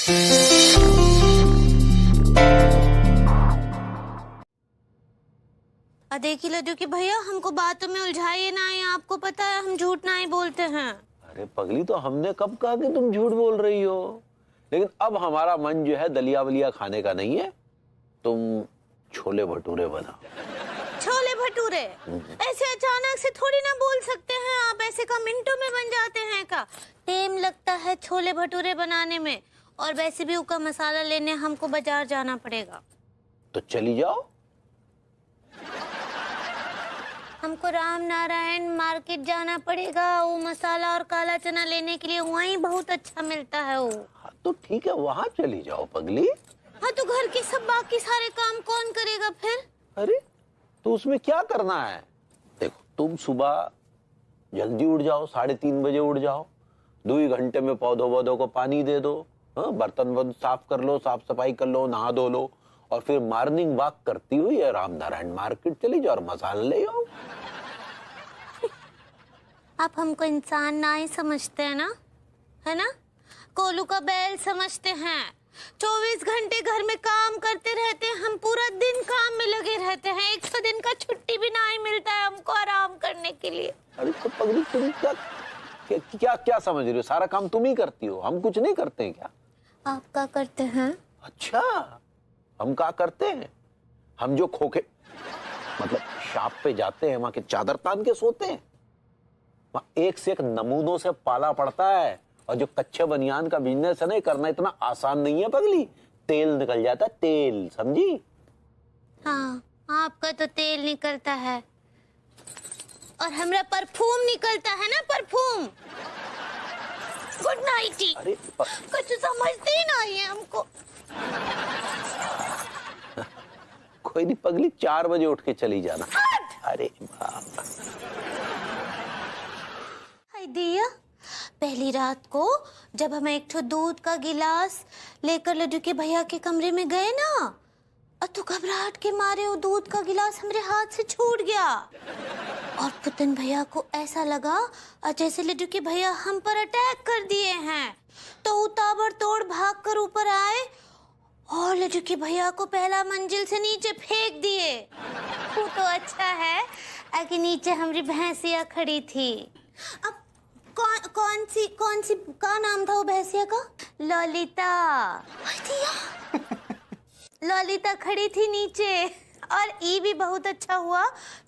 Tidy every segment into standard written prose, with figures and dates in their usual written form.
देखिए लड्डू की भैया, हमको बातों में उलझाइए ना। ये आपको पता है हम झूठ ना ही बोलते हैं। अरे पगली, तो हमने कब कहा कि तुम झूठ बोल रही हो? लेकिन अब हमारा मन जो है दलिया वलिया खाने का नहीं है। तुम छोले भटूरे बनाओ। छोले भटूरे? ऐसे अचानक से थोड़ी ना बोल सकते हैं आप। ऐसे का मिनटों में बन जाते हैं का। टाइम लगता है छोले भटूरे बनाने में। और वैसे भी उसका मसाला लेने हमको बाजार जाना पड़ेगा। तो चली जाओ। हमको राम नारायण मार्केट जाना पड़ेगा। वो मसाला और काला चना लेने के लिए वहीं बहुत अच्छा मिलता है वो। हाँ तो ठीक है, वहाँ चली जाओ पगली। हाँ तो घर के सब बाकी सारे काम कौन करेगा फिर? अरे तो उसमें क्या करना है? देखो, तुम सुबह जल्दी उठ जाओ, 3:30 बजे उठ जाओ। 2 घंटे में पौधों वौधों को पानी दे दो। हाँ, बर्तन साफ कर लो, साफ सफाई कर लो, नहा धो लो, और फिर मॉर्निंग वॉक करती हुई राम नारायण मार्केट चली जाओ और मसाला ले आओ। आप हमको इंसान ना ही समझते हैं ना, है ना? कोलू का बैल समझते हैं। 24 घंटे घर में काम करते रहते हैं। हम पूरा दिन काम में लगे रहते हैं। 100 दिन का छुट्टी भी ना ही मिलता है हमको आराम करने के लिए। अरे तो पगली, तुम क्या समझ रही हो? सारा काम तुम ही करती हो, हम कुछ नहीं करते हैं क्या? आप क्या करते हैं? अच्छा, हम क्या करते हैं? हम जो खोखे मतलब शॉप पे जाते हैं, वहां के चादर तान के सोते हैं। वहां एक से एक नमूनों से पाला पड़ता है। और जो कच्चे बनियान का बिजनेस है ना, करना इतना आसान नहीं है पगली। तेल निकल जाता है, तेल, समझी? हाँ, आपका तो तेल निकलता है और हमरा परफ्यूम निकलता है ना, परफ्यूम। Good night. अरे कुछ समझते ही नहीं है हमको। कोई नहीं पगली, 4 बजे उठ के चली जाना। अरे बाप, दिया पहली रात को जब हम एक ठो दूध का गिलास लेकर लड्डू के भैया के कमरे में गए ना, तो घबराहट के मारे वो दूध का गिलास हमारे हाथ से छूट गया। और पुतन भैया को ऐसा लगा जैसे लड्डू के भैया हम पर अटैक कर दिए हैं। तो वो ताबड़तोड़ भाग कर ऊपर आए और लड्डू के भैया को पहला मंजिल से नीचे फेंक दिए। वो तो अच्छा है कि नीचे हमारी भैंसिया खड़ी थी। अब कौन सी का नाम था वो भैंसिया का? ललिता। ललिता खड़ी थी नीचे। और ये भी बहुत अच्छा हुआ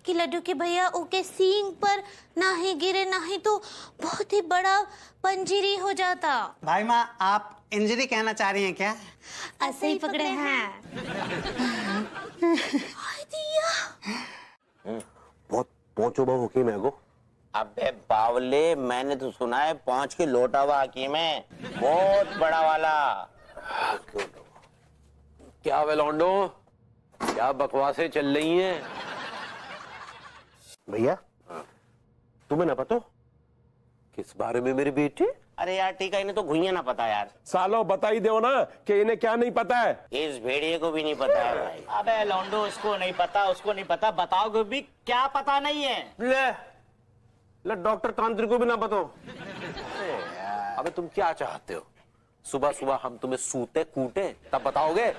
कि लड्डू के भैया उनके सींग पर ना ही गिरे, ना ही तो बहुत ही बड़ा पंजीरी हो जाता। भाई माँ, आप इंजरी कहना चाह रही हैं क्या? ऐसे ही पकड़े हैं। बहुत पहुंचो बहु हकीम है गो। अबे बावले, मैंने तो सुना है 5 के लोटा हुआ हकीम है, बहुत बड़ा वाला। क्या वेलोंडो, क्या बकवासें चल रही हैं? भैया, तुम्हें ना पता किस बारे में मेरी बेटी? अरे यार ठीक है, इन्हें तो घुइयां ना पता यार। सालो बता ही दो ना कि इन्हें क्या नहीं पता है। इस भेड़िए को भी नहीं पता है भाई। अबे लौंडो, इसको नहीं पता, उसको नहीं पता, बताओगे भी क्या पता नहीं है? ले डॉक्टर तांत्रिक को भी ना पता। अबे तुम क्या चाहते हो? सुबह सुबह हम तुम्हें सूते कूटे तब बताओगे?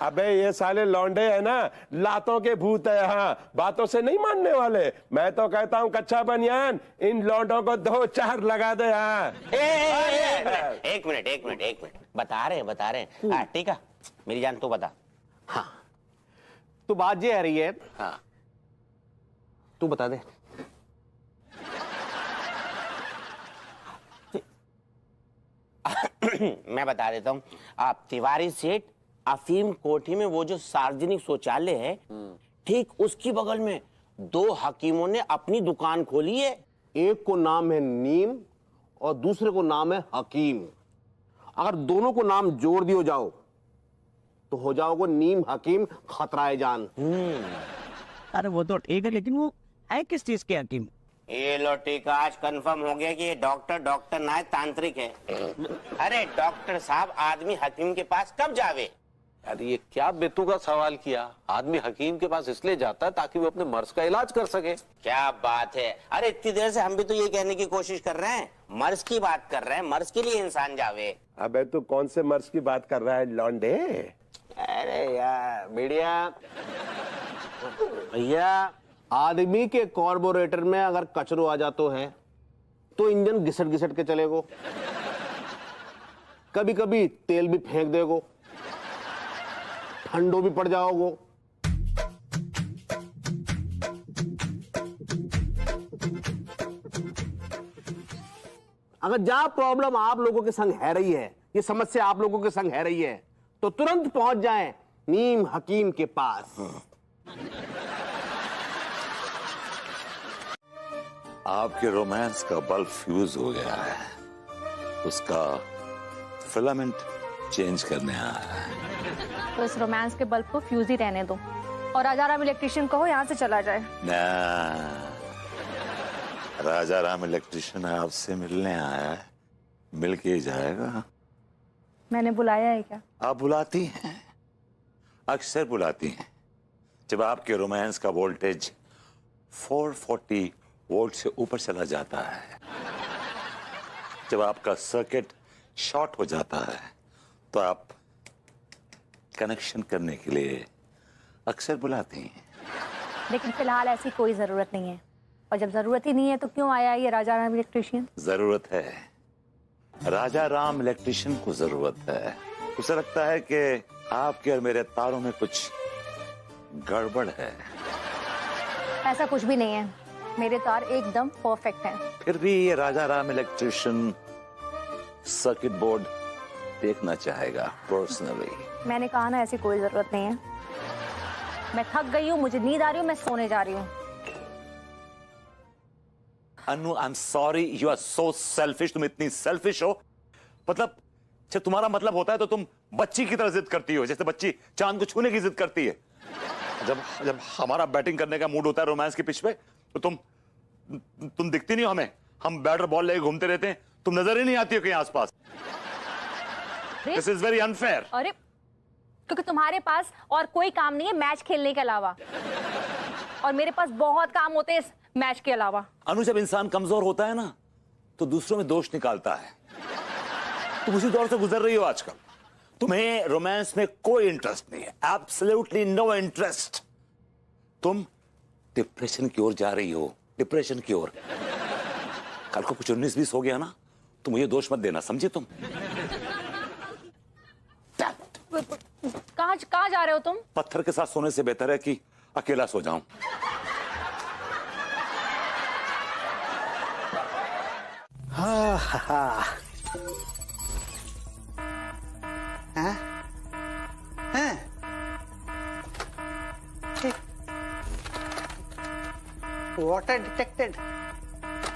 अबे ये साले लौंडे है ना, लातों के भूत है यहाँ, बातों से नहीं मानने वाले। मैं तो कहता हूँ कच्चा बनियान इन लौंडों को 2-4 लगा दे यहाँ। एक मिनट, बता रहे हैं। हाँ ठीक है, मेरी जान तू बता। हाँ तो बात ये आ रही है। हाँ, तू बता दे। मैं बता देता हूँ। आप तिवारी सेठ अफीम कोठी में वो जो सार्वजनिक शौचालय है, ठीक उसकी बगल में 2 हकीमों ने अपनी दुकान खोली है। एक को नाम है नीम और दूसरे को नाम है हकीम। अगर दोनों को नाम जोड़ दियो जाओ तो हो जाओगे नीम हकीम खतराए जान। अरे वो तो ठीक है, लेकिन वो है किस चीज के हकीम? ये लो टीका, आज कंफर्म हो गया कि ये डॉक्टर ना तांत्रिक है। अरे डॉक्टर साहब, आदमी हकीम के पास कब जावे? अरे ये क्या बेतुका सवाल किया? आदमी हकीम के पास इसलिए जाता है ताकि वो अपने मर्ज का इलाज कर सके। क्या बात है। अरे इतनी देर से हम भी तो ये कहने की कोशिश कर रहे हैं, मर्ज की बात कर रहे हैं, मर्ज के लिए इंसान जावे। अबे तू कौन से मर्स की बात कर रहा है लौंडे? अरे यार बढ़िया भैया, आदमी के कार्बोरेटर में अगर कचरो आ जातो है तो इंजन घिसट घिसट के चलेगो, कभी कभी तेल भी फेंक देगो, ठंडो भी पड़ जाओगो। अगर जहां प्रॉब्लम आप लोगों के संग है रही है, ये समस्या आप लोगों के संग है रही है, तो तुरंत पहुंच जाएं नीम हकीम के पास। आपके रोमांस का बल्ब फ्यूज हो गया है, उसका फिलामेंट चेंज करने आया है। तो इस रोमांस के बल्ब को फ्यूज ही रहने दो और राजा राम इलेक्ट्रिशियन कहो यहाँ से चला जाए। ना, राजा राम इलेक्ट्रिशियन आपसे मिलने आया है, मिल के ही जाएगा। मैंने बुलाया है क्या? आप बुलाती हैं, अक्सर बुलाती हैं, जब आपके रोमांस का वोल्टेज 440 वोल्ट से ऊपर चला जाता है, जब आपका सर्किट शॉर्ट हो जाता है, तो आप कनेक्शन करने के लिए अक्सर बुलाती हैं। लेकिन फिलहाल ऐसी कोई जरूरत नहीं है, और जब जरूरत ही नहीं है तो क्यों आया ये राजा राम इलेक्ट्रिशियन? जरूरत है, राजा राम इलेक्ट्रिशियन को जरूरत है। उसे लगता है कि आपके और मेरे तारों में कुछ गड़बड़ है। ऐसा कुछ भी नहीं है, मेरे तार एकदम परफेक्ट हैं। फिर भी ये राजा राम इलेक्ट्रिशियन सर्किट बोर्ड देखना चाहेगा पर्सनली। मैंने कहा ना, ऐसी कोई जरूरत नहीं है। मैं थक गई हूँ, मुझे नींद आ रही हूँ, मैं सोने जा रही हूँ। Anu, I am sorry, you are so selfish. तुम इतनी सेल्फिश हो, मतलब जब तुम्हारा मतलब होता है तो तुम बच्ची की तरह जिद करती हो, जैसे बच्ची चांद को छूने की जिद करती है। जब हमारा बैटिंग करने का मूड होता है रोमांस के पिच पे, तो तुम दिखती नहीं हो हमें। हम बैटर बॉल लेके घूमते रहते हैं, तुम नजर ही नहीं आती हो कहीं आसपास। This is very unfair. अरे, क्योंकि तुम्हारे पास और कोई काम नहीं है मैच खेलने के अलावा, और मेरे पास बहुत काम होते हैं इस मैच के अलावा। अनु, जब इंसान कमजोर होता है ना, तो दूसरों में दोष निकालता है। तुम उसी दौर से गुजर रही हो आजकल। तुम्हें रोमांस में कोई इंटरेस्ट नहीं है, एब्सोल्युटली नो इंटरेस्ट। तुम डिप्रेशन की ओर जा रही हो, डिप्रेशन की ओर। कल को कुछ 19-20 हो गया ना, तो मुझे दोष मत देना, समझे तुम? कहाँ जा रहे हो तुम? पत्थर के साथ सोने से बेहतर है कि अकेला सो जाऊं। हाँ हाँ हाँ हाँ। Water detected.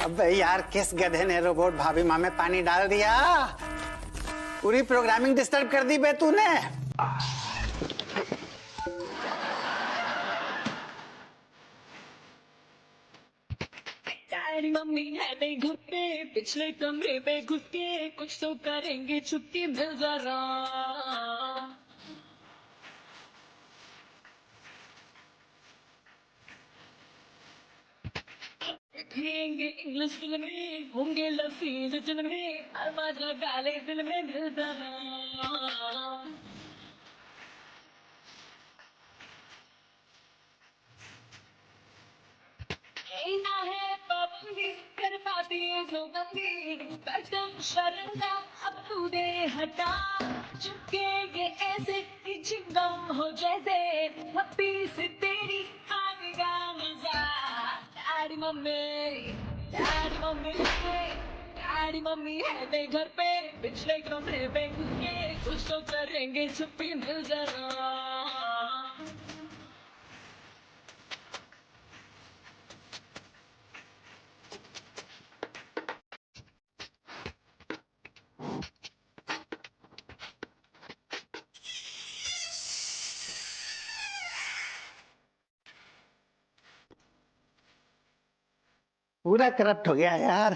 अबे यार, किस गधे ने रोबोट भाभी माँ में पानी डाल दिया? पूरी प्रोग्रामिंग डिस्टर्ब कर दी बे तूने। मम्मी है नहीं घर पे, पिछले कमरे पे घुस के कुछ तो करेंगे छुट्टी मिल जरा। देखेंगे इंग्लिश फिल्में, होंगे लफीज फिल्में, हर मजा गाले दिल में मिल जरा। ना है पाबंदी कर पाती है जो गंदी, पैटर्न शर्मदा अब तू दे हटा। चुपके ये ऐसे कि चिंगम हो जैसे, हप्पी से तेरी आएगा मजा। Daddy mummy, daddy mummy, daddy mummy है मेरे घर पे, पिछले कमरे पे घुस के कुछ तो करेंगे छुट्टी मिल जरा। पूरा करप्ट हो गया यार,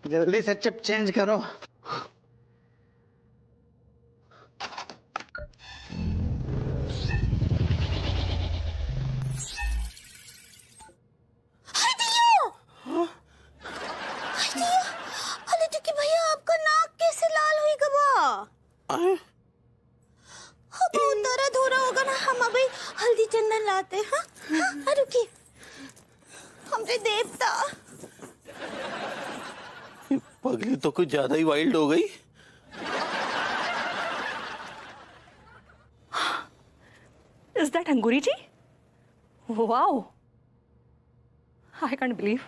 जल्दी से चिप चेंज करो। अरे भैया, आपका नाक कैसे लाल हुई कबा? अब बहुत दर्द हो रहा होगा ना, हम अभी हल्दी चंदन लाते हैं। हाँ, रुकिए। हमरे देवता, पगली तो कुछ ज्यादा ही वाइल्ड हो गई। Is that Anguri ji? Wow. I can't believe.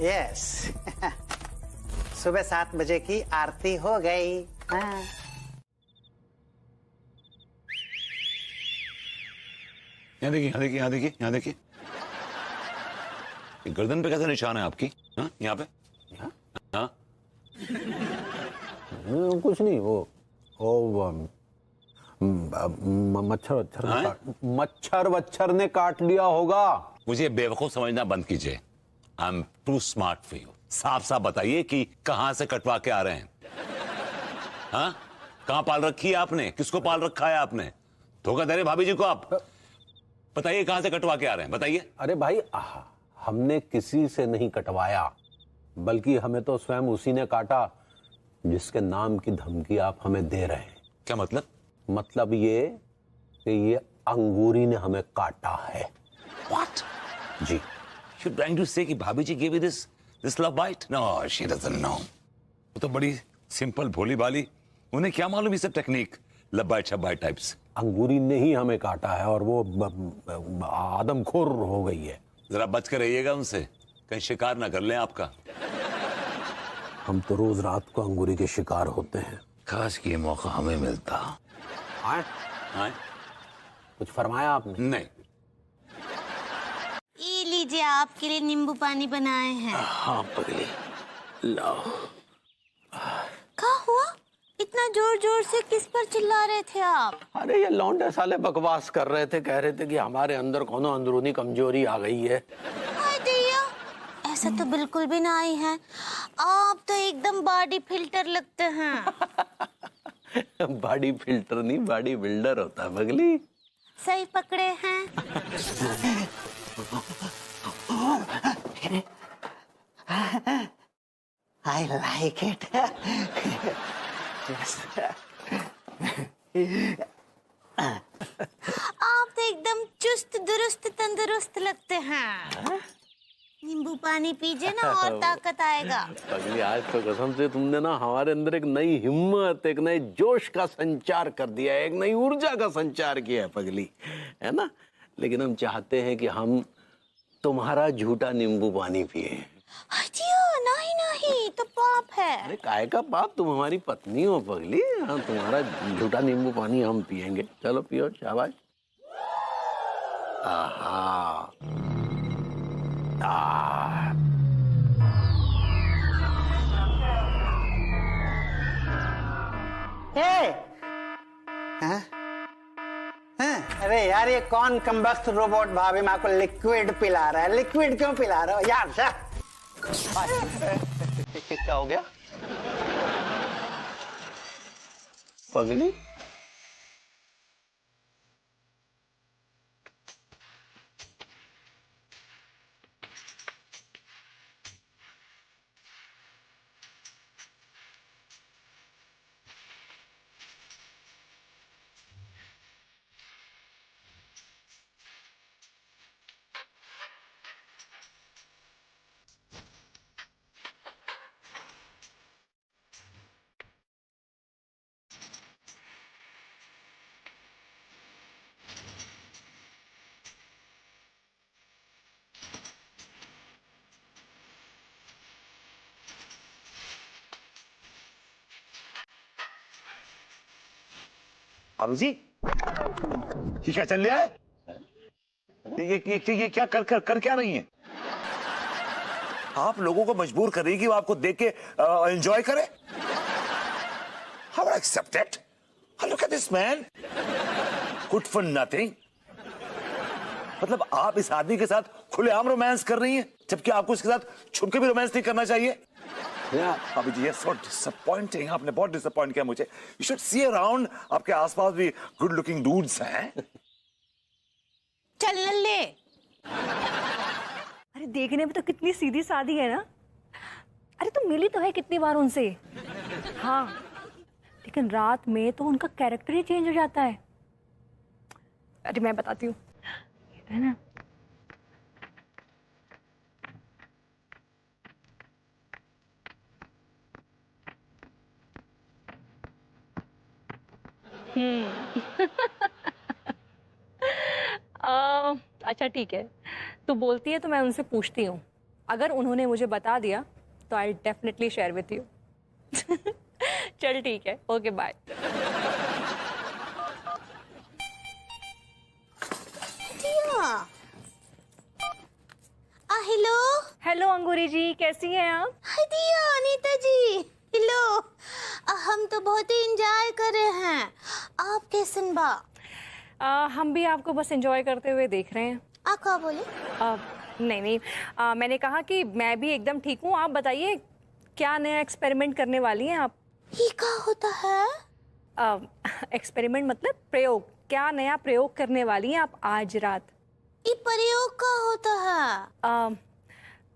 Yes सुबह 7 बजे की आरती हो गई। हाँ। यहाँ देखिए, यहाँ देखिए, यहाँ देखिए, यहाँ देखिए। ये गर्दन पे कैसा निशान है आपकी? हाँ, यहाँ पे? हाँ। कुछ नहीं, वो मच्छर वच्छर ने काट लिया होगा। मुझे बेवकूफ समझना बंद कीजिए। I am too smart for you. साफ साफ बताइए कि कहां से कटवा के आ रहे हैं। हाँ, कहां पाल रखी है आपने? किसको पाल रखा है आपने? धोखा दे रहे भाभी जी को आप। बताइए कहां से कटवा के आ रहे हैं, बताइए। अरे भाई, हमने किसी से नहीं कटवाया, बल्कि हमें तो स्वयं उसी ने काटा जिसके नाम की धमकी आप हमें दे रहे हैं। क्या मतलब? मतलब ये कि ये अंगूरी ने हमें काटा है। What? Ji. You're trying to say कि भाभी जी gave you this love bite? No, she doesn't know. वो तो बड़ी सिंपल भोली भाली, उन्हें क्या मालूम ये सब टेक्निक, लव बाइट शब बाइट टाइप्स। अंगूरी ने ही हमें काटा है और वो आदमखोर हो गई है। जरा बच कर रहिएगा उनसे, कहीं शिकार ना कर लें आपका। हम तो रोज रात को अंगूरी के शिकार होते हैं। काश कि ये मौका हमें मिलता। आए? कुछ फरमाया आपने? नहीं। ये लीजिए, आपके लिए नींबू पानी बनाए हैं। हाँ पगली, लाओ। क्या हुआ? इतना जोर जोर से किस पर चिल्ला रहे थे आप? अरे ये लौंडे साले बकवास कर रहे थे, कह रहे थे कि हमारे अंदर कोनो अंदरूनी कमजोरी आ गई है। हाय दैया, ऐसा तो बिल्कुल भी नहीं है। आप तो एकदम बॉडी फिल्टर लगते हैं। बॉडी फिल्टर नहीं, बॉडी बिल्डर होता है पगली। सही पकड़े हैं। I like it. आप तो एकदम चुस्त दुरुस्त तंदुरुस्त लगते हैं। नींबू पानी पीजिए ना और ताकत आएगा। पगली, आज तो कसम से तुमने ना हमारे अंदर एक नई हिम्मत, एक नए जोश का संचार कर दिया है, एक नई ऊर्जा का संचार किया है पगली, है ना। लेकिन हम चाहते हैं कि हम तुम्हारा झूठा नींबू पानी पिए। नहीं नहीं, तो पाप है। अरे काय का पाप, तुम हमारी पत्नी हो पगली। हाँ, तुम्हारा झूठा नींबू पानी हम पिएंगे। चलो पियो, शाबाश। आहा। अरे यार, ये कौन कमबख्त रोबोट भाभी माँ को लिक्विड पिला रहा है? लिक्विड क्यों पिला रहा हो यार? क्या हो गया पगली? भाभी जी, ये क्या चल रहा है? ये क्या कर क्या रही हैं? आप लोगों को मजबूर कर रही कि वो आपको देख के एंजॉय करे? How will I accept it? Look at this man. Good for nothing. मतलब आप इस आदमी के साथ खुलेआम रोमांस कर रही हैं, जबकि आपको इसके साथ छुप के भी रोमांस नहीं करना चाहिए। अभी जी, so disappointing. आपने बहुत डिसअपॉइंट किया मुझे। You should see around. आपके आसपास भी good looking dudes हैं। चल ले। अरे देखने में तो कितनी सीधी सादी है ना, अरे तो मिली तो है कितनी बार उनसे। हाँ, लेकिन रात में तो उनका कैरेक्टर ही चेंज हो जाता है। अरे मैं बताती हूँ, है ना। अच्छा ठीक है, तू बोलती है तो मैं उनसे पूछती हूँ। अगर उन्होंने मुझे बता दिया तो I definitely share with you. चल ठीक है, okay bye. Hello hello Angoori जी, कैसी हैं आप? हाय दिया, अनीता जी, हेलो। हम तो बहुत ही एंजॉय कर रहे हैं। आप कैसन बा? हम भी आपको बस एंजॉय करते हुए देख रहे हैं। आप क्या बोले? नहीं, मैंने कहा कि मैं भी एकदम ठीक हूँ। आप बताइए क्या नया एक्सपेरिमेंट करने वाली हैं आप? ये क्या होता है? एक्सपेरिमेंट मतलब प्रयोग। क्या नया प्रयोग करने वाली हैं आप आज रात? ये प्रयोग क्या होता है?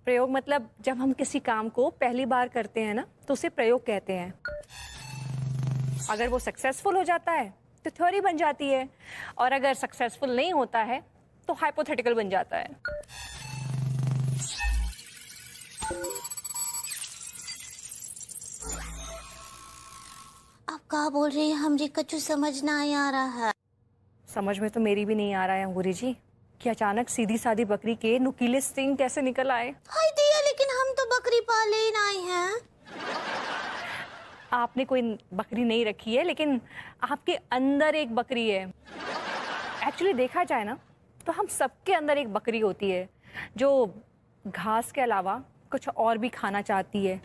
प्रयोग मतलब जब हम किसी काम को पहली बार करते हैं ना, तो उसे प्रयोग कहते हैं। अगर वो सक्सेसफुल हो जाता है तो थ्योरी बन जाती है, और अगर सक्सेसफुल नहीं होता है तो हाइपोथेटिकल बन जाता है। आप क्या बोल रही हैं? हमरे कछु समझ ना आ रहा है। समझ में तो मेरी भी नहीं आ रहा है अंगूरी जी कि अचानक सीधी सादी बकरी के नुकीले सिंग कैसे निकल आए। हाय दिया, लेकिन हम तो बकरी पाले ही नहीं हैं। आपने कोई बकरी नहीं रखी है, लेकिन आपके अंदर एक बकरी है। एक्चुअली देखा जाए ना तो हम सबके अंदर एक बकरी होती है जो घास के अलावा कुछ और भी खाना चाहती है।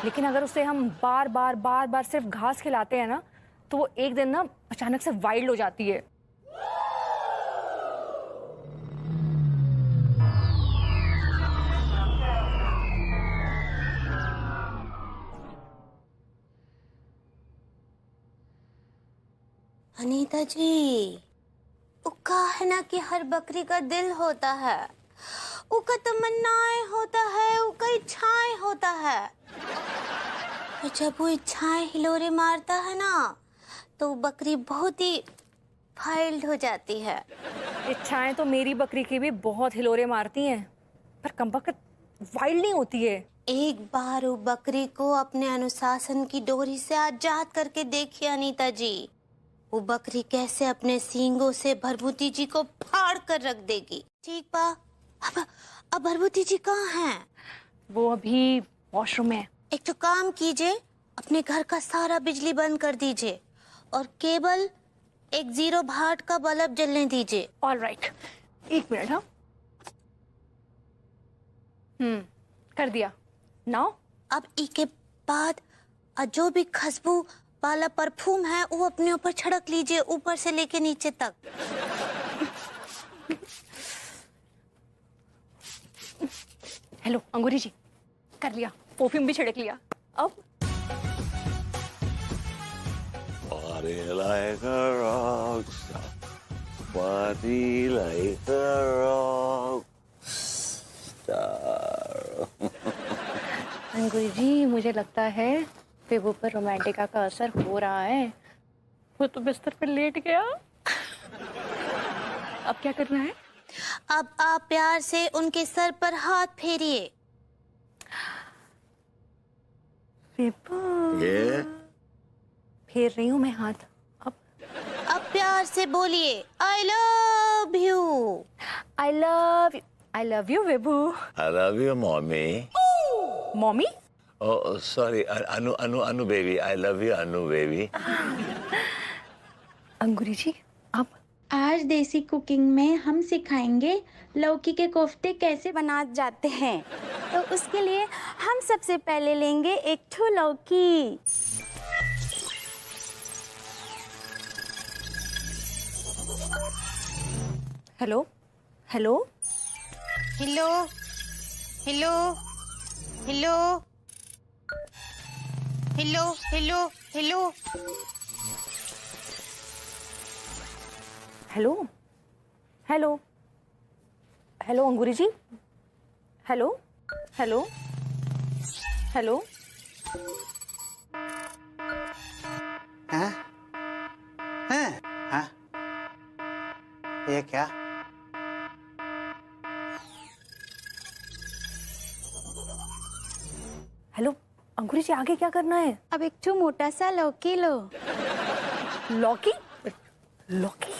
लेकिन अगर उसे हम बार बार सिर्फ घास खिलाते हैं ना, तो वो एक दिन ना अचानक से वाइल्ड हो जाती है। अनीता जी, वो कहा है ना कि हर बकरी का दिल होता है, उसका तमन्नाएं होता है, उसका इच्छाएं होता है। और जब वो इच्छाएं हिलोरे मारता है ना, तो वो बकरी बहुत ही वाइल्ड हो जाती है। इच्छाएं तो मेरी बकरी की भी बहुत हिलोरे मारती हैं, पर कमबख्त वाइल्ड नहीं होती है। एक बार वो बकरी को अपने अनुशासन की डोरी से आजाद करके देखिए अनीता जी, वो बकरी कैसे अपने सींगों से भरभूति जी को फाड़ कर रख देगी। ठीक बा? अब भरभूति जी कहाँ हैं? वो अभी वॉशरूम में है। एक तो काम कीजिए, अपने घर का सारा बिजली बंद कर दीजिए और केवल एक 0 वाट का बल्ब जलने दीजिए। All right, 1 minute. हाँ, कर दिया। नाउ अब इसके बाद जो भी खुशबू वाला परफ्यूम है वो अपने ऊपर छिड़क लीजिए, ऊपर से लेके नीचे तक। हेलो अंगूरी जी, कर लिया, परफ्यूम भी छिड़क लिया। अब Party like a rock star. Party like a rock star. अंगूरी जी, मुझे लगता है बेबू पर रोमांटिका का असर हो रहा है। वो तो बिस्तर पर लेट गया। अब क्या करना है? अब आप प्यार से उनके सर पर हाथ फेरिए। Yeah. फेर रही हूँ मैं हाथ। अब प्यार से बोलिए, I love you. I love you बेबू। I love you, mommy. Mommy? Oh, sorry, Anu baby. I love you, Anu baby. Angoori ji, आप? आज देसी कुकिंग में हम सिखाएंगे लौकी के कोफ्ते कैसे बनाए जाते हैं। तो उसके लिए हम सबसे पहले लेंगे एक ठो लौकी। Hello hello hello hello hello hello hello hello hello hello hello Angoori ji, hello hello hello. हैं? हैं? हाँ? ये क्या? हेलो अंकुरी जी, आगे क्या करना है? अब एक ठो मोटा सा लौकी लो। लौकी? लौकी?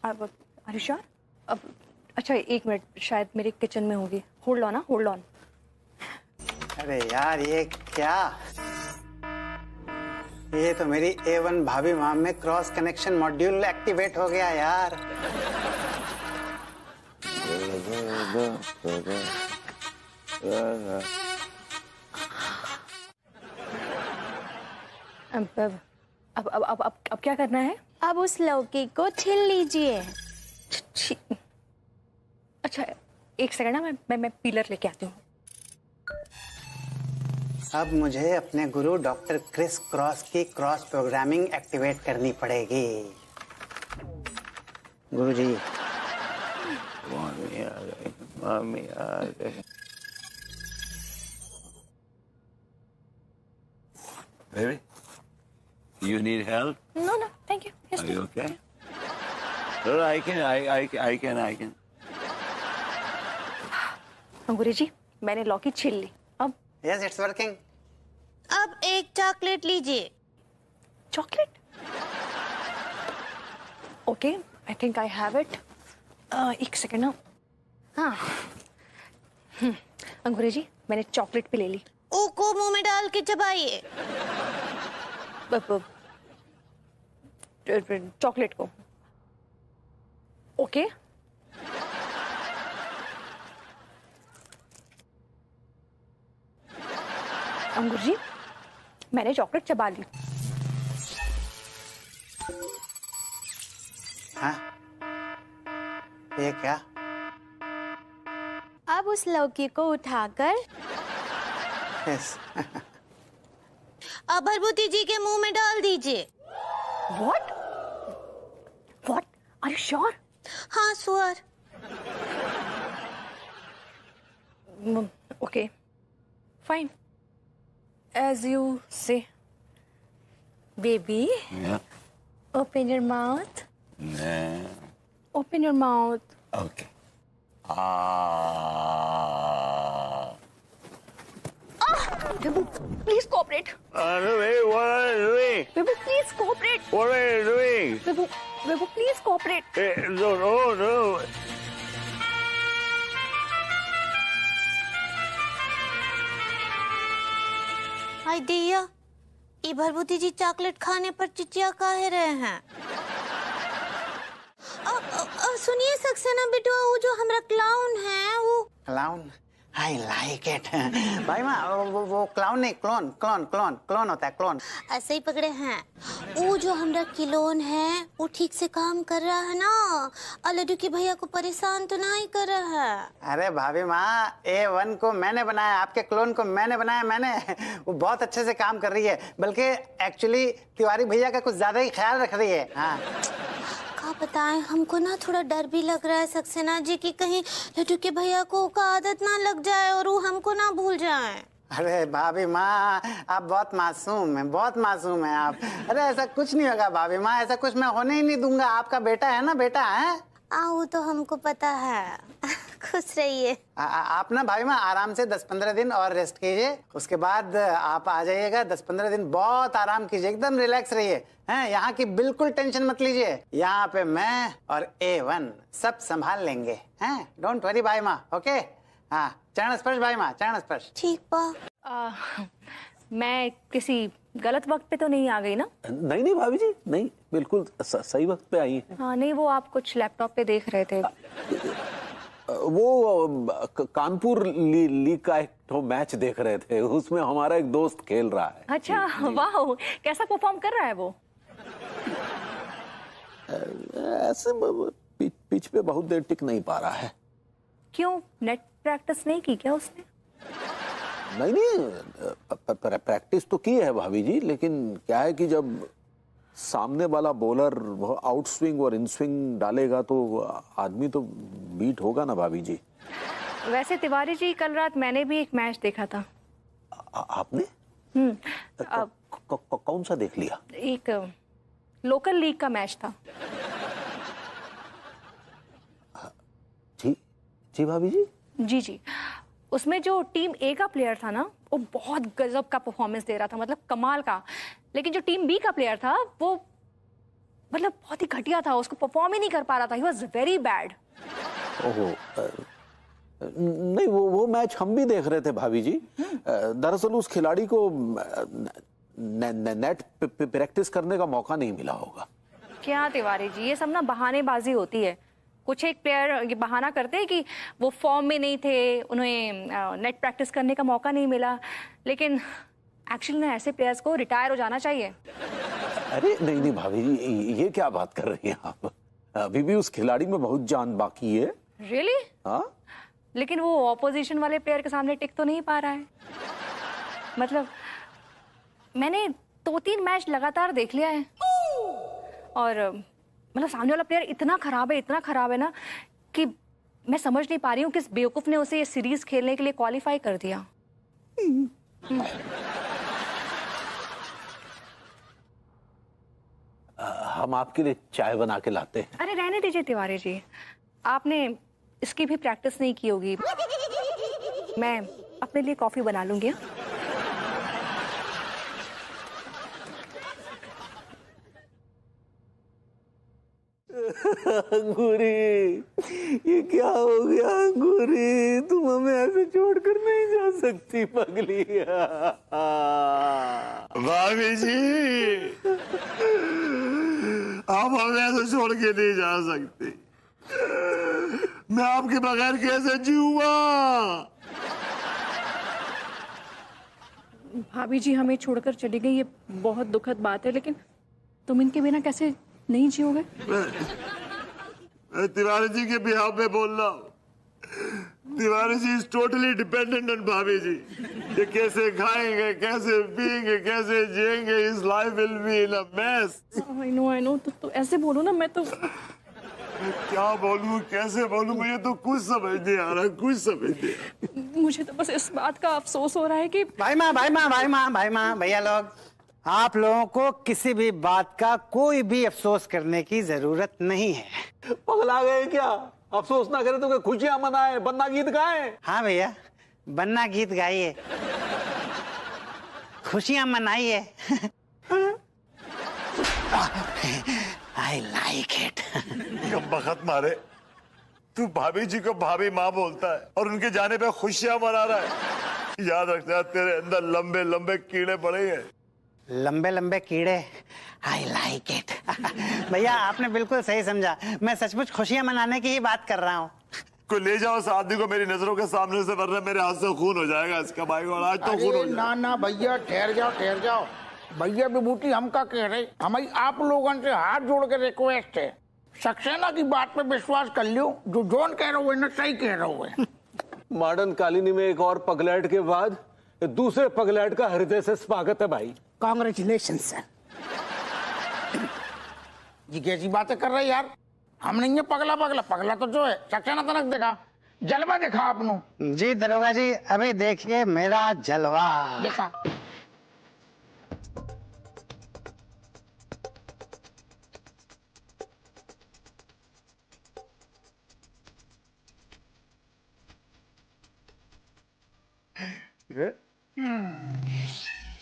Are you sure? अब अच्छा 1 मिनट, शायद मेरे किचन में होगी। Hold on, hold on. अरे यार ये क्या? ये तो मेरी A1 भाभी माम में क्रॉस कनेक्शन मॉड्यूल एक्टिवेट हो गया यार। अब क्या करना है? अब उस लौकी को छील लीजिए। अच्छा 1 सेकंड ना, मैं पीलर लेके आती हूँ। अब मुझे अपने गुरु डॉक्टर क्रिस क्रॉस की क्रॉस प्रोग्रामिंग एक्टिवेट करनी पड़ेगी। गुरुजी। मामी आ गई, मामी आ गई। Baby, you need help? No, thank you. Yes, Are you okay? No, I can. अंकुरी जी, मैंने लौकी छील ली। अब यस, इट्स वर्किंग। अब एक चॉकलेट लीजिए। Chocolate? Okay, I think I have it. 1 second ना। हाँ, अंकुरी जी, मैंने चॉकलेट भी ले ली। ओ को मुंह में डाल के चबाइए। चॉकलेट को। ओके। अंकुर जी, मैंने चॉकलेट चबा ली। हाँ? ये क्या? अब उस लौकी को उठाकर यस। अब भरभूति जी के मुंह में डाल दीजिए। What? Are you sure? हाँ सुअर। Okay, fine. As you say, baby. Yeah. Open your mouth. Yeah. Open your mouth. Okay. Babu, please cooperate. Wait, what are you doing? Babu, please cooperate. What are you doing? Babu, please cooperate. No. हाय दिया, ये भरभूति जी chocolate खाने पर चिचिया काहे रहे हैं? सुनिए सक्सेना बेटवा, वो जो हमारा क्लाउन है वो। क्लाउन? I like it. भाई माँ, वो क्लाउन नहीं, क्लोन होता है, क्लोन। ऐसे ही पकड़े हैं। वो जो हमारा किलोन है वो ठीक से काम कर रहा है ना? लड्डू के भैया को परेशान तो नहीं कर रहा है? अरे भाभी माँ, A1 को मैंने बनाया, आपके क्लोन को मैंने बनाया। वो बहुत अच्छे से काम कर रही है, बल्कि एक्चुअली तिवारी भैया का कुछ ज्यादा ही ख्याल रख रही है। हाँ, क्या बताएं, हमको ना थोड़ा डर भी लग रहा है सक्सेना जी कि कहीं लड्डू के भैया को का आदत ना लग जाए और वो हमको ना भूल जाए। अरे भाभी माँ, आप बहुत मासूम हैं आप। अरे ऐसा कुछ नहीं होगा भाभी माँ, ऐसा कुछ मैं होने ही नहीं दूंगा। आपका बेटा है ना, बेटा है। वो तो हमको पता है। खुश रहिए। आप ना भाभी माँ आराम से 10-15 दिन और रेस्ट कीजिए, उसके बाद आप आ जाइएगा। 10-15 दिन बहुत आराम कीजिए, एकदम रिलैक्स रहिए। हैं, यहाँ की बिल्कुल टेंशन मत लीजिए। यहाँ पे मैं और A1 सब संभाल लेंगे। हैं, डोंट वरी भाई माँ। ओके? हाँ, चरण स्पर्श भाई माँ, चरण स्पर्श। ठीक बा। मैं किसी गलत वक्त पे तो नहीं आ गई ना? नहीं भाभी जी, नहीं, बिल्कुल सही वक्त पे आई है। हाँ नहीं, वो आप कुछ लैपटॉप पे देख रहे थे। वो कानपुर लीग का एक तो मैच देख रहे थे, उसमें हमारा एक दोस्त खेल रहा है। अच्छा, वाह, कैसा परफॉर्म कर रहा है वो? ऐसे पिच पे बहुत देर टिक नहीं पा रहा है। क्यों, नेट प्रैक्टिस नहीं की क्या उसने? नहीं, प्रैक्टिस तो की है भाभी जी, लेकिन क्या है कि जब सामने वाला बॉलर आउट स्विंग और इन स्विंग डालेगा तो आदमी तो बीट होगा ना भाभी जी। वैसे तिवारी जी, कल रात मैंने भी एक मैच देखा था। आपने? कौन सा देख लिया? एक लोकल लीग का मैच था। जी जी भाभी जी। जी जी, उसमें जो टीम ए का प्लेयर था ना, वो बहुत गजब का परफॉर्मेंस दे रहा था, मतलब कमाल का। लेकिन जो टीम बी का प्लेयर था, वो मतलब बहुत ही घटिया था, उसको परफॉर्म ही नहीं कर पा रहा था। He was very bad. ओहो, नहीं वो मैच हम भी देख रहे थे भाभी जी। दरअसल उस खिलाड़ी को नेट प्रैक्टिस करने का मौका नहीं मिला होगा। क्या तिवारी जी, ये सब ना बहानेबाजी होती है। कुछ एक प्लेयर ये बहाना करते हैं कि वो फॉर्म में नहीं थे, उन्हें नेट प्रैक्टिस करने का मौका नहीं मिला, लेकिन एक्चुअली ना ऐसे प्लेयर्स को रिटायर हो जाना चाहिए। अरे नहीं भाभी जी, ये क्या बात कर रही हैं आप? अभी भी उस खिलाड़ी में बहुत जान बाकी है। रियली? हाँ, लेकिन वो ऑपोजिशन वाले प्लेयर के सामने टिक तो नहीं पा रहा है। मतलब मैंने 2-3 मैच लगातार देख लिया है, और मतलब सामने वाला प्लेयर इतना खराब है ना, कि मैं समझ नहीं पा रही हूँ किस बेवकूफ ने उसे ये सीरीज खेलने के लिए क्वालिफाई कर दिया। हम आपके लिए चाय बना के लाते हैं। अरे रहने दीजिए तिवारी जी, आपने इसकी भी प्रैक्टिस नहीं की होगी। मैं अपने लिए कॉफी बना लूंगी। अंगूरी, ये क्या हो गया अंगूरी? तुम हमें ऐसे छोड़कर नहीं जा सकती पगली। भाभी जी, आप हमें ऐसे छोड़ के नहीं जा सकती। मैं आपके बगैर कैसे जीऊंगा? भाभी जी हमें छोड़कर चली गई, ये बहुत दुखद बात है, लेकिन तुम इनके बिना कैसे नहीं जियोगे? मैं तिवारी जी के बिहाव पे बोल रहा हूँ। Tiwari ji is totally dependent on भाभी जी। ये कैसे खाएंगे, कैसे पिएंगे, कैसे जिएंगे, इस life will be in a mess. I know, तो ऐसे बोलो ना। मैं क्या बोलूं, कैसे बोलूं, मुझे तो कुछ समझ नहीं आ रहा, कुछ समझ नहीं आ रहा। मुझे तो बस इस बात का अफसोस हो रहा है कि भाई माँ भैया लोग, आप लोगों को किसी भी बात का कोई भी अफसोस करने की जरूरत नहीं है। पगला गए क्या? अफसोस ना करे तो क्या खुशियां मनाए, बन्ना गीत गाए? हाँ भैया, बन्ना गीत गाइए, खुशियां मनाइए। I like it। बखत मारे, तू भाभी जी को भाभी माँ बोलता है और उनके जाने पे खुशियां मना रहा है। याद रखना, तेरे अंदर लंबे लंबे कीड़े पड़े हैं। लंबे लंबे कीड़े, I like it। भैया आपने बिल्कुल सही समझा, मैं सचमुच खुशियां मनाने की ही बात कर रहा हूँ। कोई ले जाओ उस आदमी को मेरी नजरों के सामने से, वरना मेरे हाथ से खून हो जाएगा इसका। भाई और आज तो खून हो जाएगा। ना भैया, ठहर जाओ। भैया विभूति हम का कह रहे, हमारी आप लोगों से हाथ जोड़ के रिक्वेस्ट है, सक्सेना की बात पे विश्वास कर लियो। जो जोन कह रहा हो ना, सही कह रहा हो। मॉडर्न कॉलोनी में एक और पगलैट के बाद दूसरे पगलैट का हृदय से स्वागत है भाई। Congratulation sir. ये कैसी बातें कर रहे यार? हम नहीं है पगला तो जो है सक्सेना तनक देखा, जलवा देखा आपने? जी दरोगा जी, अभी देखिए मेरा जलवा। देखा?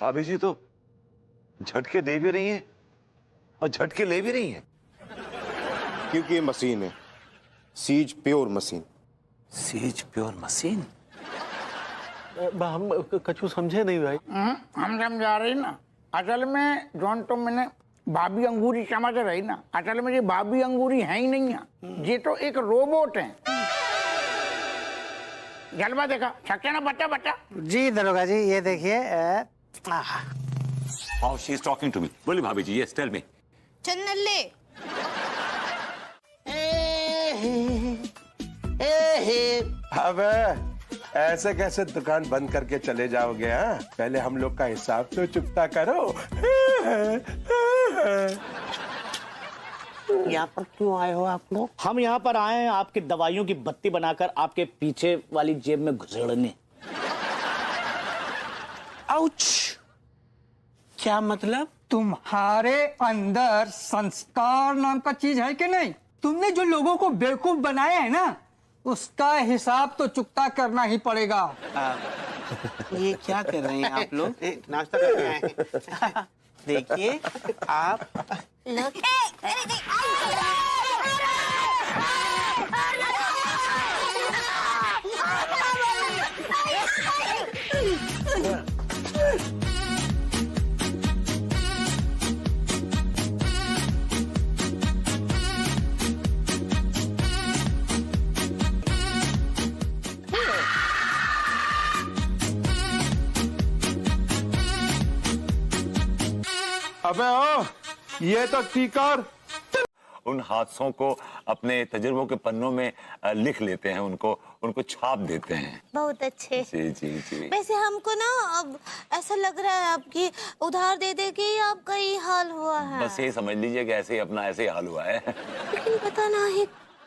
भाभी जी तो झटके दे भी रही हैं और झटके ले भी रही हैं, क्योंकि ये मशीन है, सीज प्योर मशीन। सीज प्योर मशीन? हम कछु समझे नहीं भाई। हम समझा रही ना, असल में जौन तो मैंने भाभी अंगूरी समझ रही ना, असल में ये भाभी अंगूरी है ही नहीं है, ये तो एक रोबोट है। जलवा देखा सक्सेना? बच्चा जी दरोगा जी, ये देखिए। How she is talking to me. बोली भाभी जी, यस टेल मी। चन्नन ले। अब ऐसे कैसे दुकान बंद करके चले जाओगे? हाँ, पहले हम लोग का हिसाब तो चुकता करो। यहाँ पर क्यों आए हो आप लोग? हम यहाँ पर आए हैं आपकी दवाइयों की बत्ती बनाकर आपके पीछे वाली जेब में घुसेड़ने। आउच! क्या मतलब? तुम्हारे अंदर संस्कार नाम का चीज है कि नहीं? तुमने जो लोगों को बेवकूफ बनाया है ना, उसका हिसाब तो चुकता करना ही पड़ेगा। ये क्या कर रहे हैं आप लोग? नाश्ता करके आए हैं। देखिए आप अबे ओ, ये तो टीकर। उन हादसों को अपने तजुर्बों के पन्नों में लिख लेते हैं, उनको छाप देते हैं। बहुत अच्छे। जी जी जी। वैसे हमको ना अब ऐसा लग रहा है आपकी उधार दे दे के आपका ही हाल हुआ है। बस ये समझ लीजिए कि ऐसे ही अपना ऐसे ही हाल हुआ है। लेकिन पता ना है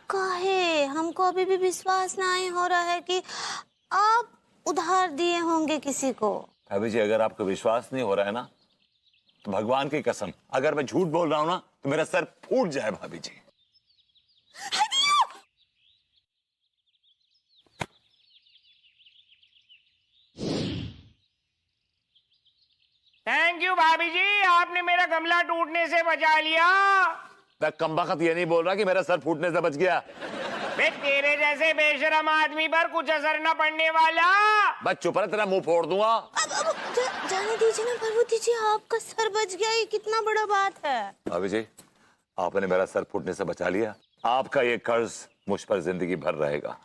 काहे हमको अभी भी विश्वास नहीं हो रहा है कि आप उधार दिए होंगे किसी को। भाभी जी, अगर आपको विश्वास नहीं हो रहा है ना, तो भगवान की कसम, अगर मैं झूठ बोल रहा हूं ना तो मेरा सर फूट जाए भाभी जी। थैंक यू भाभी जी, आपने मेरा गमला टूटने से बचा लिया। मैं कमबख्त ये नहीं बोल रहा कि मेरा सर फूटने से बच गया। बे तेरे जैसे बेशरम आदमी पर कुछ असर न पड़ने वाला। बस चुप रह, तेरा मुंह फोड़ दूंगा। अब जाने दीजिए ना पार्वती जी, आपका सर बच गया, ये कितना बड़ा बात है। भाभी जी, आपने मेरा सर फूटने से बचा लिया। आपका ये कर्ज मुझ पर जिंदगी भर रहेगा।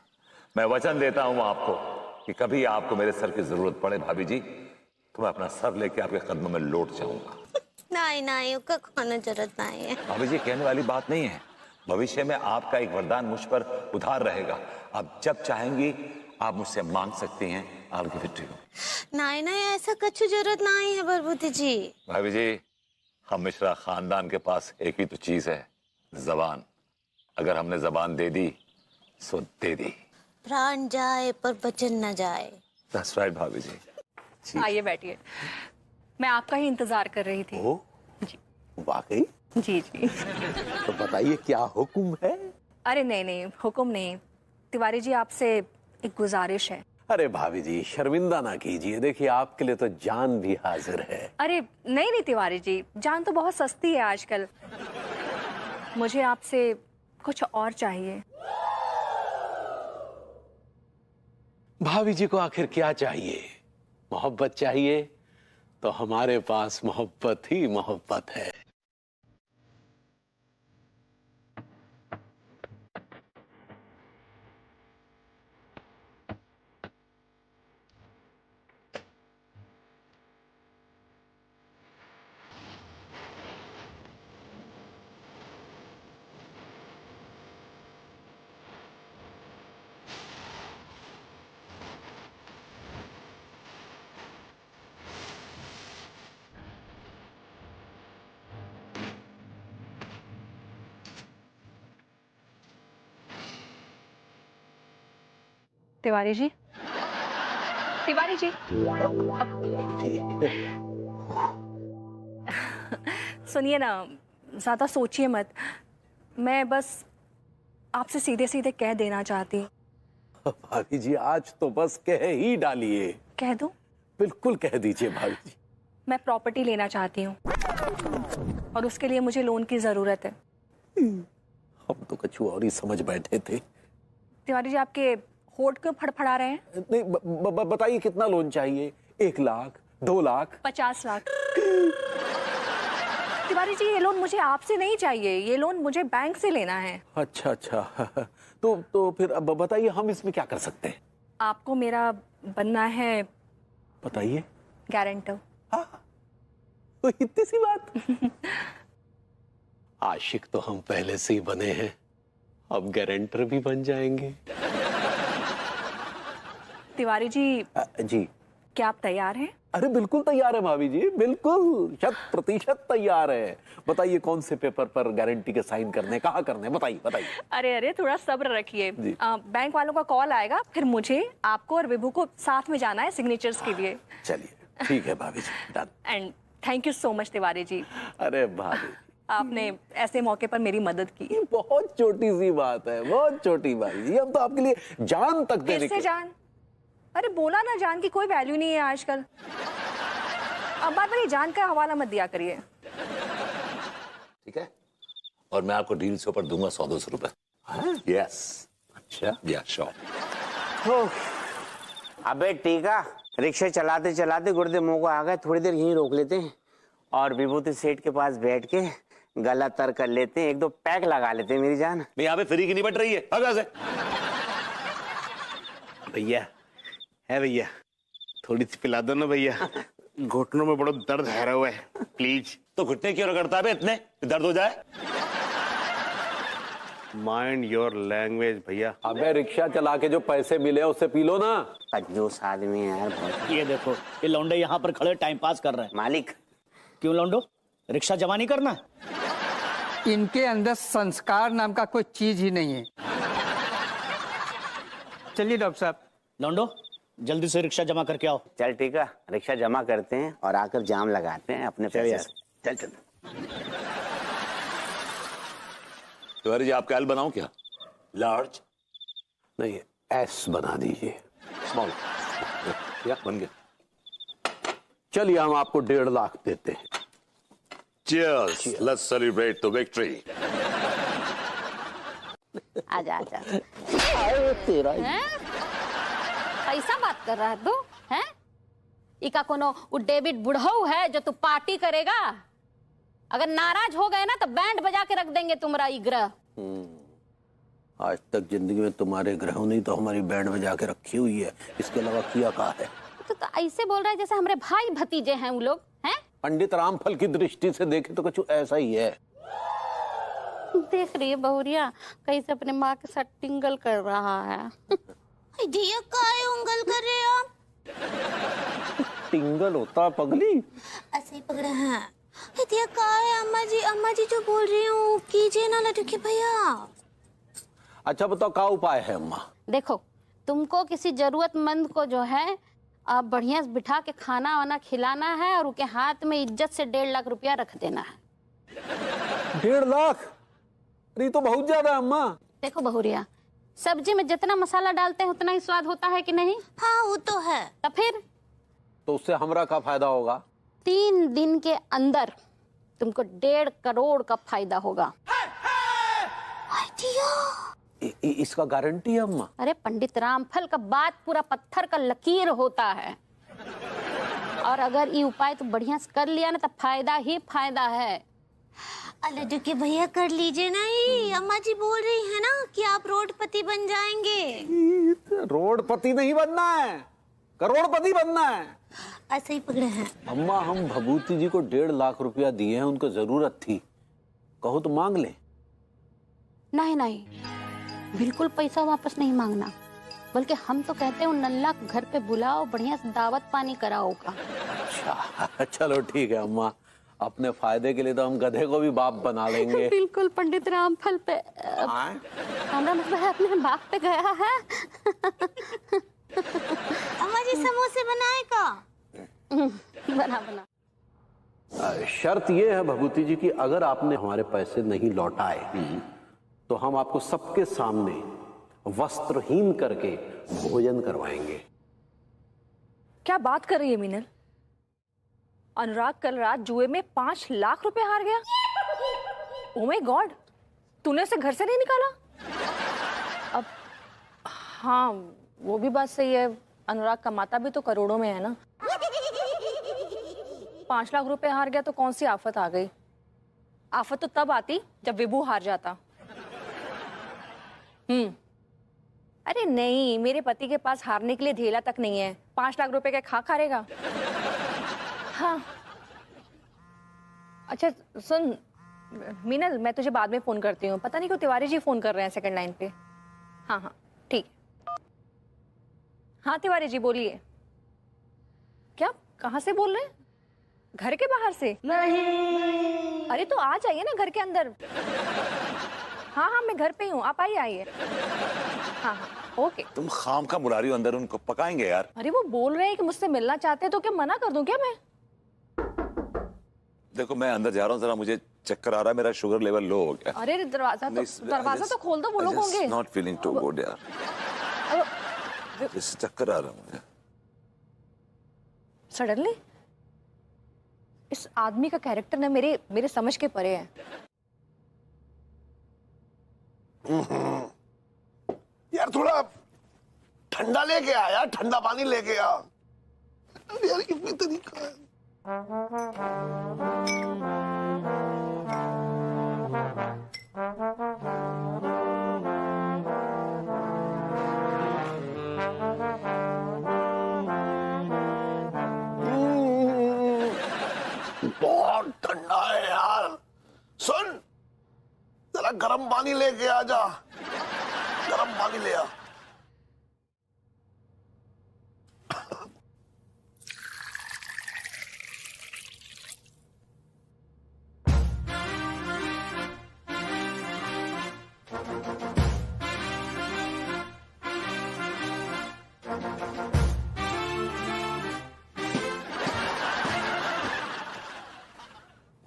मैं वचन देता हूँ आपको कि कभी आपको मेरे सर की जरूरत पड़े भाभी जी, तो मैं अपना सर लेके आपके कदमों में लौट जाऊंगा। नहीं नहीं, उसका खाना जरूरत नहीं है। भाभी जी, कहने वाली बात नहीं है। भविष्य में आपका एक वरदान मुझ पर उधार रहेगा। आप जब चाहेंगी आप मुझसे मांग सकती हैं। I'll give it to you। नहीं नहीं, ऐसा कुछ जरूरत नहीं है पार्वती जी। भाभी जी, हम मिश्रा खानदान के पास एक ही तो चीज है, जबान। अगर हमने जबान दे दी सो दे दी। प्राण जाए पर वचन न जाए। That's right, भाभी जी। आइए बैठिए, मैं आपका ही इंतजार कर रही थी। ओ, वाकई? जी जी। तो बताइए क्या हुक्म है? अरे नहीं नहीं, हुक्म नहीं। तिवारी जी, आपसे एक गुजारिश है। अरे भाभी जी, शर्मिंदा ना कीजिए, देखिए आपके लिए तो जान भी हाजिर है। अरे नहीं नहीं तिवारी जी, जान तो बहुत सस्ती है आजकल। मुझे आपसे कुछ और चाहिए। भाभी जी को आखिर क्या चाहिए? मोहब्बत चाहिए? तो हमारे पास मोहब्बत ही मोहब्बत है। तिवारी जी, तिवारी जी, सुनिए ना, ज्यादा सोचिए मत। मैं बस आपसे सीधे सीधे कह देना चाहती। भाभी जी, आज तो बस कह ही डालिए। कह दूं? बिल्कुल कह दीजिए भाभी जी। मैं प्रॉपर्टी लेना चाहती हूँ और उसके लिए मुझे लोन की जरूरत है। हम तो कुछ और ही समझ बैठे थे। तिवारी जी, आपके होठ क्यों फड़फड़ा रहे हैं? नहीं, बताइए कितना लोन चाहिए? 1 लाख, 2 लाख, 50 लाख? तिवारी जी, ये लोन मुझे आपसे नहीं चाहिए, ये लोन मुझे बैंक से लेना है। अच्छा अच्छा। तो फिर अब बताइए हम इसमें क्या कर सकते हैं? आपको मेरा बनना है, बताइए। गारंटर। तो इतनी सी बात। आशिक तो हम पहले से ही बने हैं, अब गारंटर भी बन जाएंगे। तिवारी जी, जी क्या आप तैयार हैं? अरे बिल्कुल तैयार है भाभी जी, बिल्कुल 100% तैयार है। बताइए कौन से पेपर पर गारंटी के साइन करने, कहाँ करने, बताइए बताइए। अरे थोड़ा सब्र रखिए। बैंक वालों का कॉल आएगा, फिर मुझे, आपको और विभू को साथ में जाना है सिग्नेचर्स के लिए। चलिए ठीक है भाभी जी, done. And thank you so much Tiwari ji. अरे भाभी आपने ऐसे मौके पर मेरी मदद की। ये बहुत छोटी सी बात है, बहुत छोटी भाभी जी, हम तो आपके लिए जान तक देने किससे जान? अरे बोला ना, जान की कोई वैल्यू नहीं है आजकल। अब बार बार जान का हवाला मत दिया करिए। ठीक है, और मैं आपको डील से ऊपर दूंगा 100-200 रुपए। यस। अच्छा, या श्योर। अबे टीका, रिक्शा चलाते चलाते गुर्दे मुंह को आ गए, थोड़ी देर यहीं रोक लेते हैं और विभूति सेठ के पास बैठ के गला तर कर लेते हैं, 1-2 पैक लगा लेते हैं मेरी जान। नहीं, यहाँ पे फ्री की नहीं बट रही है। अब यहाँ से भैया है भैया, थोड़ी सी पिला दो ना भैया, घुटनों में बड़ा दर्द है हुआ है, प्लीज। तो घुटने क्यों रगड़ता है बे इतने, दर्द हो जाए? माइंड योर लैंग्वेज भैया। अबे रिक्शा चला के जो पैसे मिले उससे पी लो ना। कंजूस आदमी है यार। ये देखो, ये लौंडे यहाँ पर खड़े टाइम पास कर रहे हैं। मालिक। क्यों लौंडो, रिक्शा जमा नहीं करना? इनके अंदर संस्कार नाम का कोई चीज ही नहीं है। चलिए डॉक्टर साहब। लौंडो जल्दी से रिक्शा जमा करके आओ। चल ठीक है, रिक्शा जमा करते हैं और आकर जाम लगाते हैं अपने पैसे से। चल चल। तिवारी जी, आपका एल बनाऊं क्या? लार्ज? नहीं, एस बना दीजिए। स्मॉल? या बन गया। चलिए हम आपको 1.5 लाख देते हैं। Cheers. Let's celebrate the victory. आजा आजा। तेरा कैसा बात कर रहा है तू? हैं? इका कोनो डेविड बुढ़ऊ है जो तू पार्टी करेगा? अगर नाराज हो गए ना तो बैंड बजा के रख देंगे तुम्हारा ग्रह। आज तक जिंदगी में तुम्हारे ग्रहों नहीं तो हमारी बैंड बजा के रखी हुई है, इसके अलावा किया कहा है? तो ऐसे बोल रहा है जैसे हमारे भाई भतीजे हैं वो लोग। हैं? पंडित रामफल की दृष्टि से देखे तो कुछ ऐसा ही है। देख रही है बहुरिया कैसे अपने माँ के साथ टिंगल कर रहा है। दिया काहे उंगल कर रहे हो आप? टिंगल होता पगली? ऐसे ही पकड़े हैं। दिया काहे? अम्मा जी जो बोल रही हूँ कीजिए ना लड्डू के भैया। अच्छा बताओ क्या उपाय है अम्मा? देखो, तुमको किसी जरूरतमंद को जो है आप बढ़िया से बिठा के खाना वाना खिलाना है और उसके हाथ में इज्जत से 1.5 लाख रुपया रख देना है। 1.5 लाख? अरे तो बहुत ज्यादा है अम्मा। देखो बहुरिया, सब्जी में जितना मसाला डालते हैं उतना ही स्वाद होता है कि नहीं? हाँ वो तो है। तो फिर तो उससे हमरा का फायदा होगा? 3 दिन के अंदर तुमको 1.5 करोड़ का फायदा होगा। इसका गारंटी है अम्मा? अरे पंडित रामफल का बात पूरा पत्थर का लकीर होता है, और अगर ये उपाय तो बढ़िया से कर लिया ना तो फायदा ही फायदा है। लड्डू के भैया कर लीजिए ना। ही अम्मा जी बोल रही है ना कि आप रोडपति बन जाएंगे। रोडपति नहीं बनना है, करोड़पति बनना है। ऐसे ही पकड़े हैं। अम्मा हम भभूति जी को 1.5 लाख रुपया दिए हैं, उनको जरूरत थी, कहो तो मांग ले। नहीं नहीं, बिल्कुल पैसा वापस नहीं मांगना, बल्कि हम तो कहते हैं नल्ला घर पे बुलाओ, बढ़िया से दावत पानी कराओ का। अच्छा चलो ठीक है अम्मा, अपने फायदे के लिए तो हम गधे को भी बाप बना लेंगे। बिल्कुल पंडित रामफल पे हमारा मतलब है अपने बाप पे गया है। अम्मा जी समोसे बनाए का? बना बना। शर्त ये है भभूति जी कि अगर आपने हमारे पैसे नहीं लौटाए तो हम आपको सबके सामने वस्त्रहीन करके भोजन करवाएंगे। क्या बात कर रही है मीनल? अनुराग कल रात जुए में 5 लाख रुपए हार गया। ओह माय गॉड, तूने उसे घर से नहीं निकाला? अब हाँ वो भी बात सही है, अनुराग कमाता भी तो करोड़ों में है ना। 5 लाख रुपए हार गया तो कौन सी आफत आ गई? आफत तो तब आती जब विभू हार जाता। अरे नहीं, मेरे पति के पास हारने के लिए ढेला तक नहीं है। 5 लाख रुपए का खा खारेगा। हाँ अच्छा सुन मीनल, मैं तुझे बाद में फोन करती हूँ। पता नहीं क्यों तिवारी जी फोन कर रहे हैं सेकंड लाइन पे। हाँ हाँ ठीक है। हाँ तिवारी जी बोलिए। कहाँ से बोल रहे हैं? घर के बाहर से? नहीं। अरे तो आ जाइए ना घर के अंदर। हाँ हाँ मैं घर पे ही हूँ, आप आइए। हाँ हाँ ओके। तुम खाम का बुला रही हो अंदर, उनको पकाएंगे यार। अरे वो बोल रहे हैं कि मुझसे मिलना चाहते हैं, तो क्या मना कर दूं क्या मैं? देखो मैं अंदर जा रहा हूँ, जरा मुझे चक्कर आ रहा है, मेरा शुगर लेवल लो हो गया। अरे दरवाजा तो खोल दो, वो लोग होंगे। नॉट फीलिंग टू गुड यार, इससे चक्कर आ रहा है मुझे। सडनली इस आदमी का कैरेक्टर ना मेरे समझ के परे है। यार थोड़ा ठंडा लेके आ यार, ठंडा पानी लेके आ यार, कितनी तरीका है। बहुत ठंडा है यार। सुन जरा गर्म पानी लेके आ जा, गर्म पानी ले आ।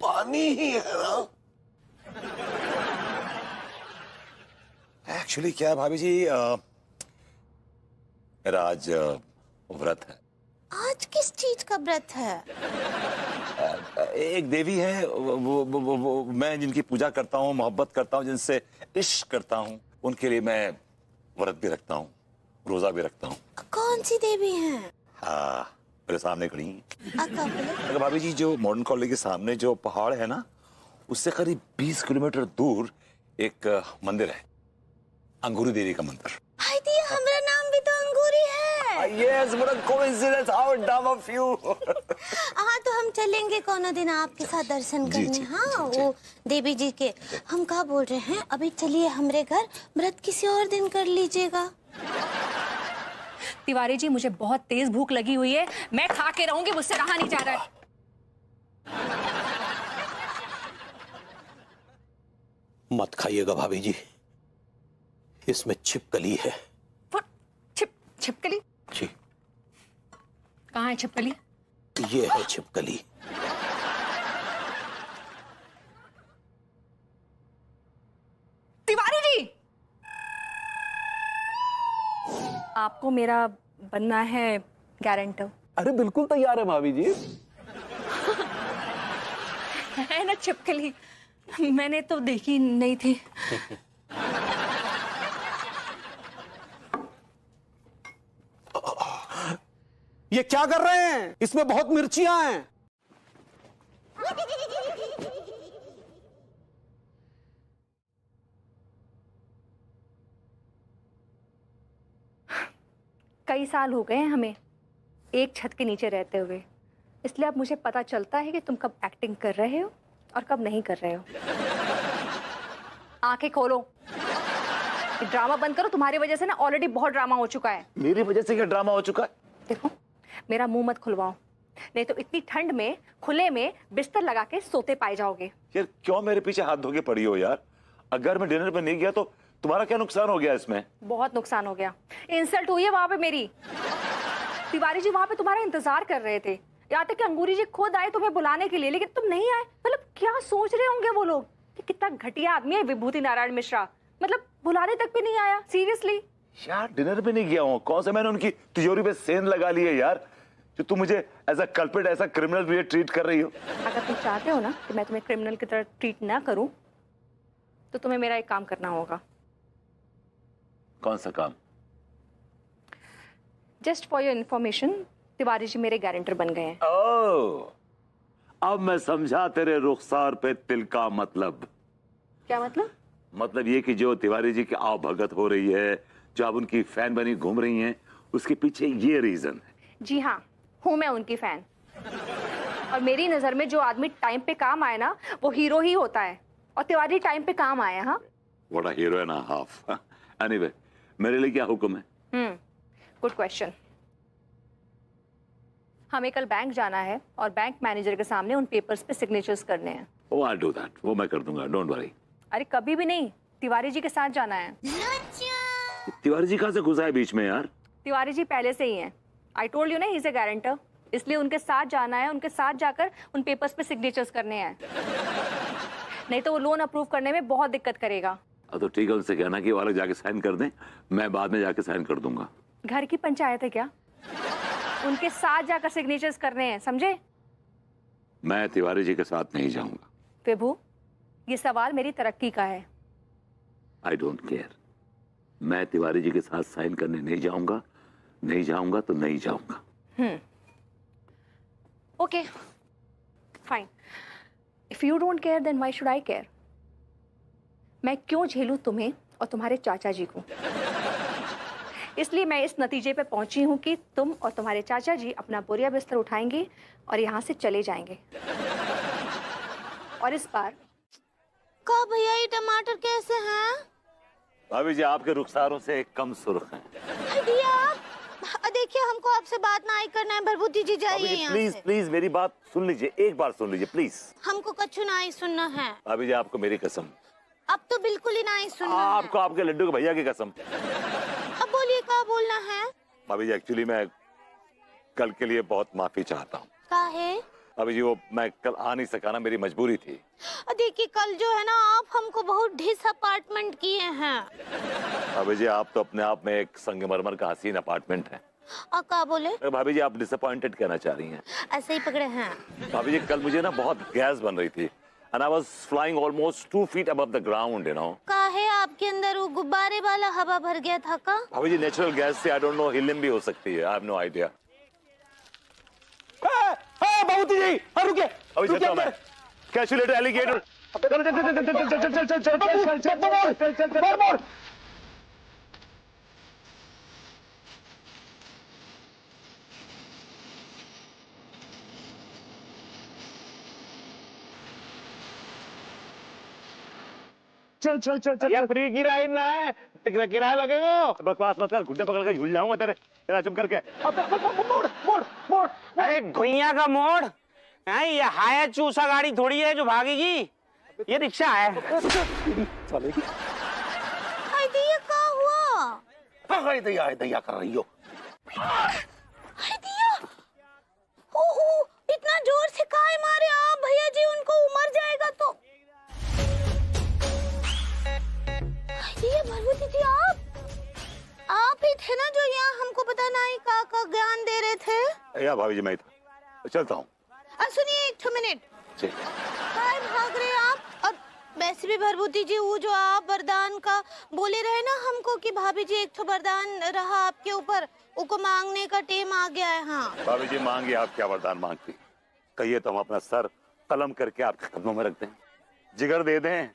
पानी ही है ना? एक्चुअली क्या है भाभी जी, मेरा आज व्रत है। आज किस चीज का व्रत है? एक देवी है वो मैं जिनकी पूजा करता हूँ, मोहब्बत करता हूँ, जिनसे इश्क करता हूँ, उनके लिए मैं व्रत भी रखता हूँ, रोजा भी रखता हूँ। कौन सी देवी है? हाँ मेरे सामने खड़ी है भाभी जी। जो मॉडर्न कॉलेज के सामने जो पहाड़ है ना, उससे करीब 20 किलोमीटर दूर एक मंदिर है, अंगूरी देवी का मंदिर। हाय दिया, हमारा नाम भी तो अंगूरी है। Yes, what a coincidence, how dumb of you। हाँ तो हम चलेंगे कोनो दिन आपके साथ दर्शन करने। हाँ वो देवी जी के। हम कहाँ बोल रहे हैं, अभी चलिए हमारे घर, व्रत किसी और दिन कर लीजिएगा। तिवारी जी मुझे बहुत तेज भूख लगी हुई है, मैं खा के रहूंगी, मुझसे रहा नहीं जा रहा है। मत खाइएगा भाभी जी, इसमें छिपकली है। छिपकली? जी। कहाँ है छिपकली? ये है छिपकली। तिवारी जी, आपको मेरा बनना है गारंटर। अरे बिल्कुल तैयार है भाभी जी। है ना छिपकली, मैंने तो देखी नहीं थी। ये क्या कर रहे हैं? इसमें बहुत मिर्चियां हैं। कई साल हो गए हैं हमें एक छत के नीचे रहते हुए, इसलिए अब मुझे पता चलता है कि तुम कब एक्टिंग कर रहे हो और कब नहीं कर रहे हो। आंखें खोलो, ड्रामा बंद करो। तुम्हारी वजह से ना ऑलरेडी बहुत ड्रामा हो चुका है। मेरी वजह से क्या ड्रामा हो चुका है? देखो मेरा मुंह मत खुलवाओ, नहीं तो इतनी ठंड में खुले में बिस्तर लगा के सोते पाए जाओगे। यार क्यों मेरे पीछे हाथ धो के पड़ी हो यार? अगर मैं डिनर पे नहीं गया तो तुम्हारा क्या नुकसान हो गया इसमें? बहुत नुकसान हो गया, इंसल्ट हुई है वहां पे मेरी। तिवारी जी वहां पे तुम्हारा इंतजार कर रहे थे, यहाँ तक कि अंगूरी जी खुद आए तुम्हें बुलाने के लिए, लेकिन तुम नहीं आए। मतलब क्या सोच रहे होंगे वो लोग कि कितना घटिया आदमी है विभूति नारायण मिश्रा, मतलब बुलाने तक भी नहीं आया। सीरियसली यार डिनर पे नहीं गया हूँ, कौन सा मैंने उनकी तिजोरी पे सेंध लगा ली है यार, जो तुम मुझे as a culprit, as a criminal भी ट्रीट कर रही हो। अगर तुम चाहते हो ना कि मैं तुम्हें क्रिमिनल की तरह ट्रीट ना करूं, तो तुम्हें मेरा एक काम करना होगा। कौन सा काम? Just for your information, Tiwari ji मेरे गारंटर बन गए हैं। ओह, अब मैं समझा तेरे रुखसार पे तिल का मतलब। क्या मतलब? मतलब ये कि जो तिवारी जी की आवभगत हो रही है, जो आप उनकी फैन बनी घूम रही हैं, उसके पीछे ये रीजन है। जी हाँ, हूं मैं उनकी फैन, और मेरी नजर में जो आदमी टाइम पे काम आए ना, वो हीरो ही होता है, और तिवारी टाइम पे काम आए। हाँ, what a hero and a half. Anyway, मेरे लिए क्या हुक्म है? Good question. हमें कल बैंक जाना है और बैंक मैनेजर के सामने उन पेपर्स पे सिग्नेचर्स करने हैं। Oh, I'll do that. वो मैं कर दूंगा, डोंट वरी। अरे कभी भी नहीं, तिवारी जी के साथ जाना है। तिवारी जी कहाँ से घुसा है बीच में यार? तिवारी जी पहले से ही हैं। आई टोल्ड यू ना, ही इज अ गारंटर, इसलिए उनके साथ जाना है, उनके साथ जाकर उन पेपर्स पे सिग्नेचर्स करने हैं। नहीं तो वो लोन अप्रूव करने में बहुत दिक्कत करेगा। तो ठीक है, उनसे कहना कि वो अलग जाके साइन कर दें, मैं बाद में जाके साइन कर दूंगा। घर की पंचायत है क्या? उनके साथ जाकर सिग्नेचर्स करने हैं, समझे? मैं तिवारी जी के साथ नहीं जाऊंगा। विभू, ये सवाल मेरी तरक्की का है। I don't care. मैं तिवारी जी के साथ साइन करने नहीं जाऊंगा, नहीं जाऊंगा तो नहीं जाऊंगा। Okay fine, if you don't care then why should I care? मैं क्यों झेलूं तुम्हें और तुम्हारे चाचा जी को? इसलिए मैं इस नतीजे पे पहुंची हूं कि तुम और तुम्हारे चाचा जी अपना बोरिया बिस्तर उठाएंगे और यहाँ से चले जाएंगे। और इस बार का भैया ये टमाटर कैसे हैं? भाभी जी आपके रुखसारों से कम सुर्ख हैं। भैया देखिए, हमको आपसे बात ना ही करना है, भरभूति जी जाइए यहाँ प्लीज से। प्लीज मेरी बात सुन लीजिए, एक बार सुन लीजिए प्लीज। हमको कछु ना ही सुनना है। भाभी जी आपको मेरी कसम। अब तो बिल्कुल ही ना ही सुनना है। आपको आपके लड्डू के भैया की कसम। अब बोलिए, क्या बोलना है? भाभी जी एक्चुअली मैं कल के लिए बहुत माफी चाहता हूँ। काहे? भाभी जी वो मैं कल आ नहीं सका ना, मेरी मजबूरी थी। देखिए कल जो है ना, आप हमको बहुत डिसअपॉइंटमेंट किए हैं। भाभी जी आप तो अपने आप में एक संगमरमर का हसीन अपार्टमेंट है। क्या बोले? भाभी जी आप डिसअपॉइंटेड कहना चाह रही हैं। ऐसे ही पकड़े हैं। भाभी जी कल मुझे ना बहुत गैस बन रही थी and I was flying almost 2 feet above the ground, you know. काहे आपके अंदर वो गुब्बारे वाला हवा भर गया था का? भाभी जी नेचुरल गैस से I don't know हीलियम भी हो सकती है, I have no idea. बाबूजी जी, रुकिए। अभी चलता हूँ मैं। Catch you later, alligator. चल। यार फ्री की राइड ना है, किराया लगेगा। बकवास मत कर, घुट्टे पकड़ के झूल जाऊंगा तेरे, तेरा चुप करके। मोड़। अरे घुइया का मोड़ है, ये हाया चूसा गाड़ी थोड़ी है जो भागेगी, ये रिक्शा है। हाय दिया, क्या हुआ? हाय दैया कर रही हो। हाय दिया, ओ इतना जोर से काहे मारे आप भैया जी? उनको उमर जाएगा तो। ये भरभूति जी आप ही थे ना जो यहाँ हमको पता नहीं का ज्ञान दे रहे थे? या भाभी जी मैं था, चलता हूँ। सुनिए एक मिनट, काहे भाग रहे आप? और वैसे भी भरभूति जी, वो जो आप वरदान का बोले रहे ना हमको कि भाभी जी एक तो वरदान रहा आपके ऊपर, उसको मांगने का टाइम आ गया है। हाँ भाभी जी मांगिए, आप क्या वरदान मांगती कहिए तो हम अपना सर कलम करके आपके कदमों में रख दें। जिगर दे दें,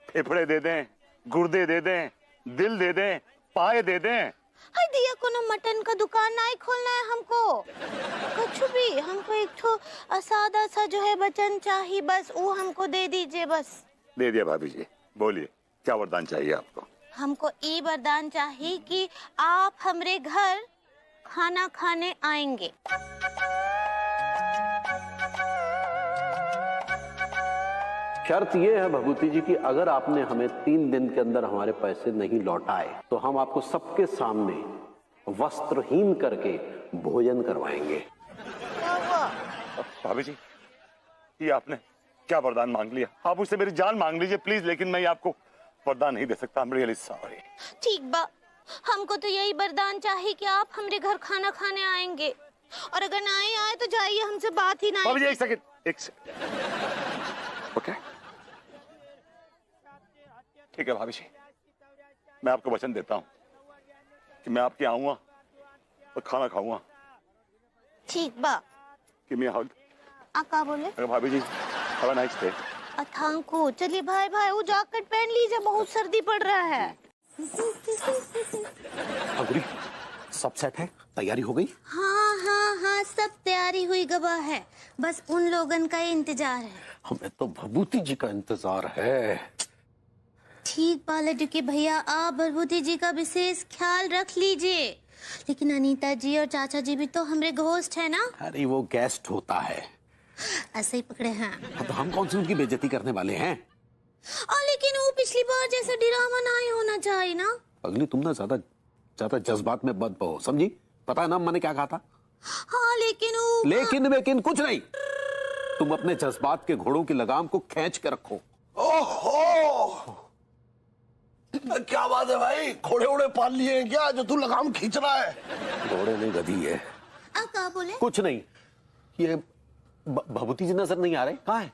फेफड़े दे दें, गुर्दे दे दें, दिल दे दें, पाए दे दें। हाय दिया, कोनो मटन का दुकान नहीं खोलना है हमको, कुछ भी। हमको एक तो सादा सा जो है वचन चाहिए, बस वो हमको दे दीजिए बस। दे दिया भाभी जी, बोलिए क्या वरदान चाहिए आपको? हमको ये वरदान चाहिए कि आप हमरे घर खाना खाने आएंगे। शर्त ये है भभूति जी कि अगर आपने हमें 3 दिन के अंदर हमारे पैसे नहीं लौटाए तो हम आपको सबके सामने वस्त्रहीन करके भोजन करवाएंगे। भाभी जी ये आपने क्या वरदान मांग लिया? आप मुझसे मेरी जान मांग लीजिए प्लीज, लेकिन मैं आपको वरदान नहीं दे सकता। I'm really sorry। ठीक बा, हमको तो यही वरदान चाहिए कि आप हमारे घर खाना खाने आएंगे, और अगर नहीं आए तो जाइए, हमसे बात ही ना। भाभी जी एक सेकंड। ओके ठीक है भाभी जी, मैं आपको वचन देता हूँ कि मैं आपके आऊंगा और खाना खाऊंगा। ठीक बा। कि मैं का बोले? भाभी जी हैव अ नाइस डे। अथांको चलिए भाई वो जैकेट पहन लीजिए, बहुत सर्दी पड़ रहा है। अगुरी सब सेट है, तैयारी हो गई? हाँ सब तैयारी हुई गवा है, बस उन लोगन का इंतजार है। हमें तो भभूति जी का इंतजार है। ठीक बालू के भैया, आप भभूति जी का विशेष ख्याल रख लीजिए। लेकिन अनीता जी और चाचा जी भी तो हमारे घोस्ट है ना। अरे वो गेस्ट होता है। ऐसे ही पकड़े हैं। तो हम कौन सी उनकी बेइज्जती करने वाले हैं? लेकिन वो पिछली बार जैसा ड्रामा ना ही होना चाहिए ना। अगली तुम ना ज्यादा जज्बात में मत बहो, समझी? पता है ना मैंने क्या कहा था? हाँ लेकिन वो लेकिन कुछ नहीं। तुम अपने जज्बात के घोड़ों की लगाम को खींच के रखो। ओहो, क्या बात है भाई, घोड़े उड़े पाल लिए हैं क्या जो तू लगाम खींच रहा है? घोड़े नहीं गधी है। क्या बोले? कुछ नहीं। ये भभूति जी नजर नहीं आ रहे, कहाँ है?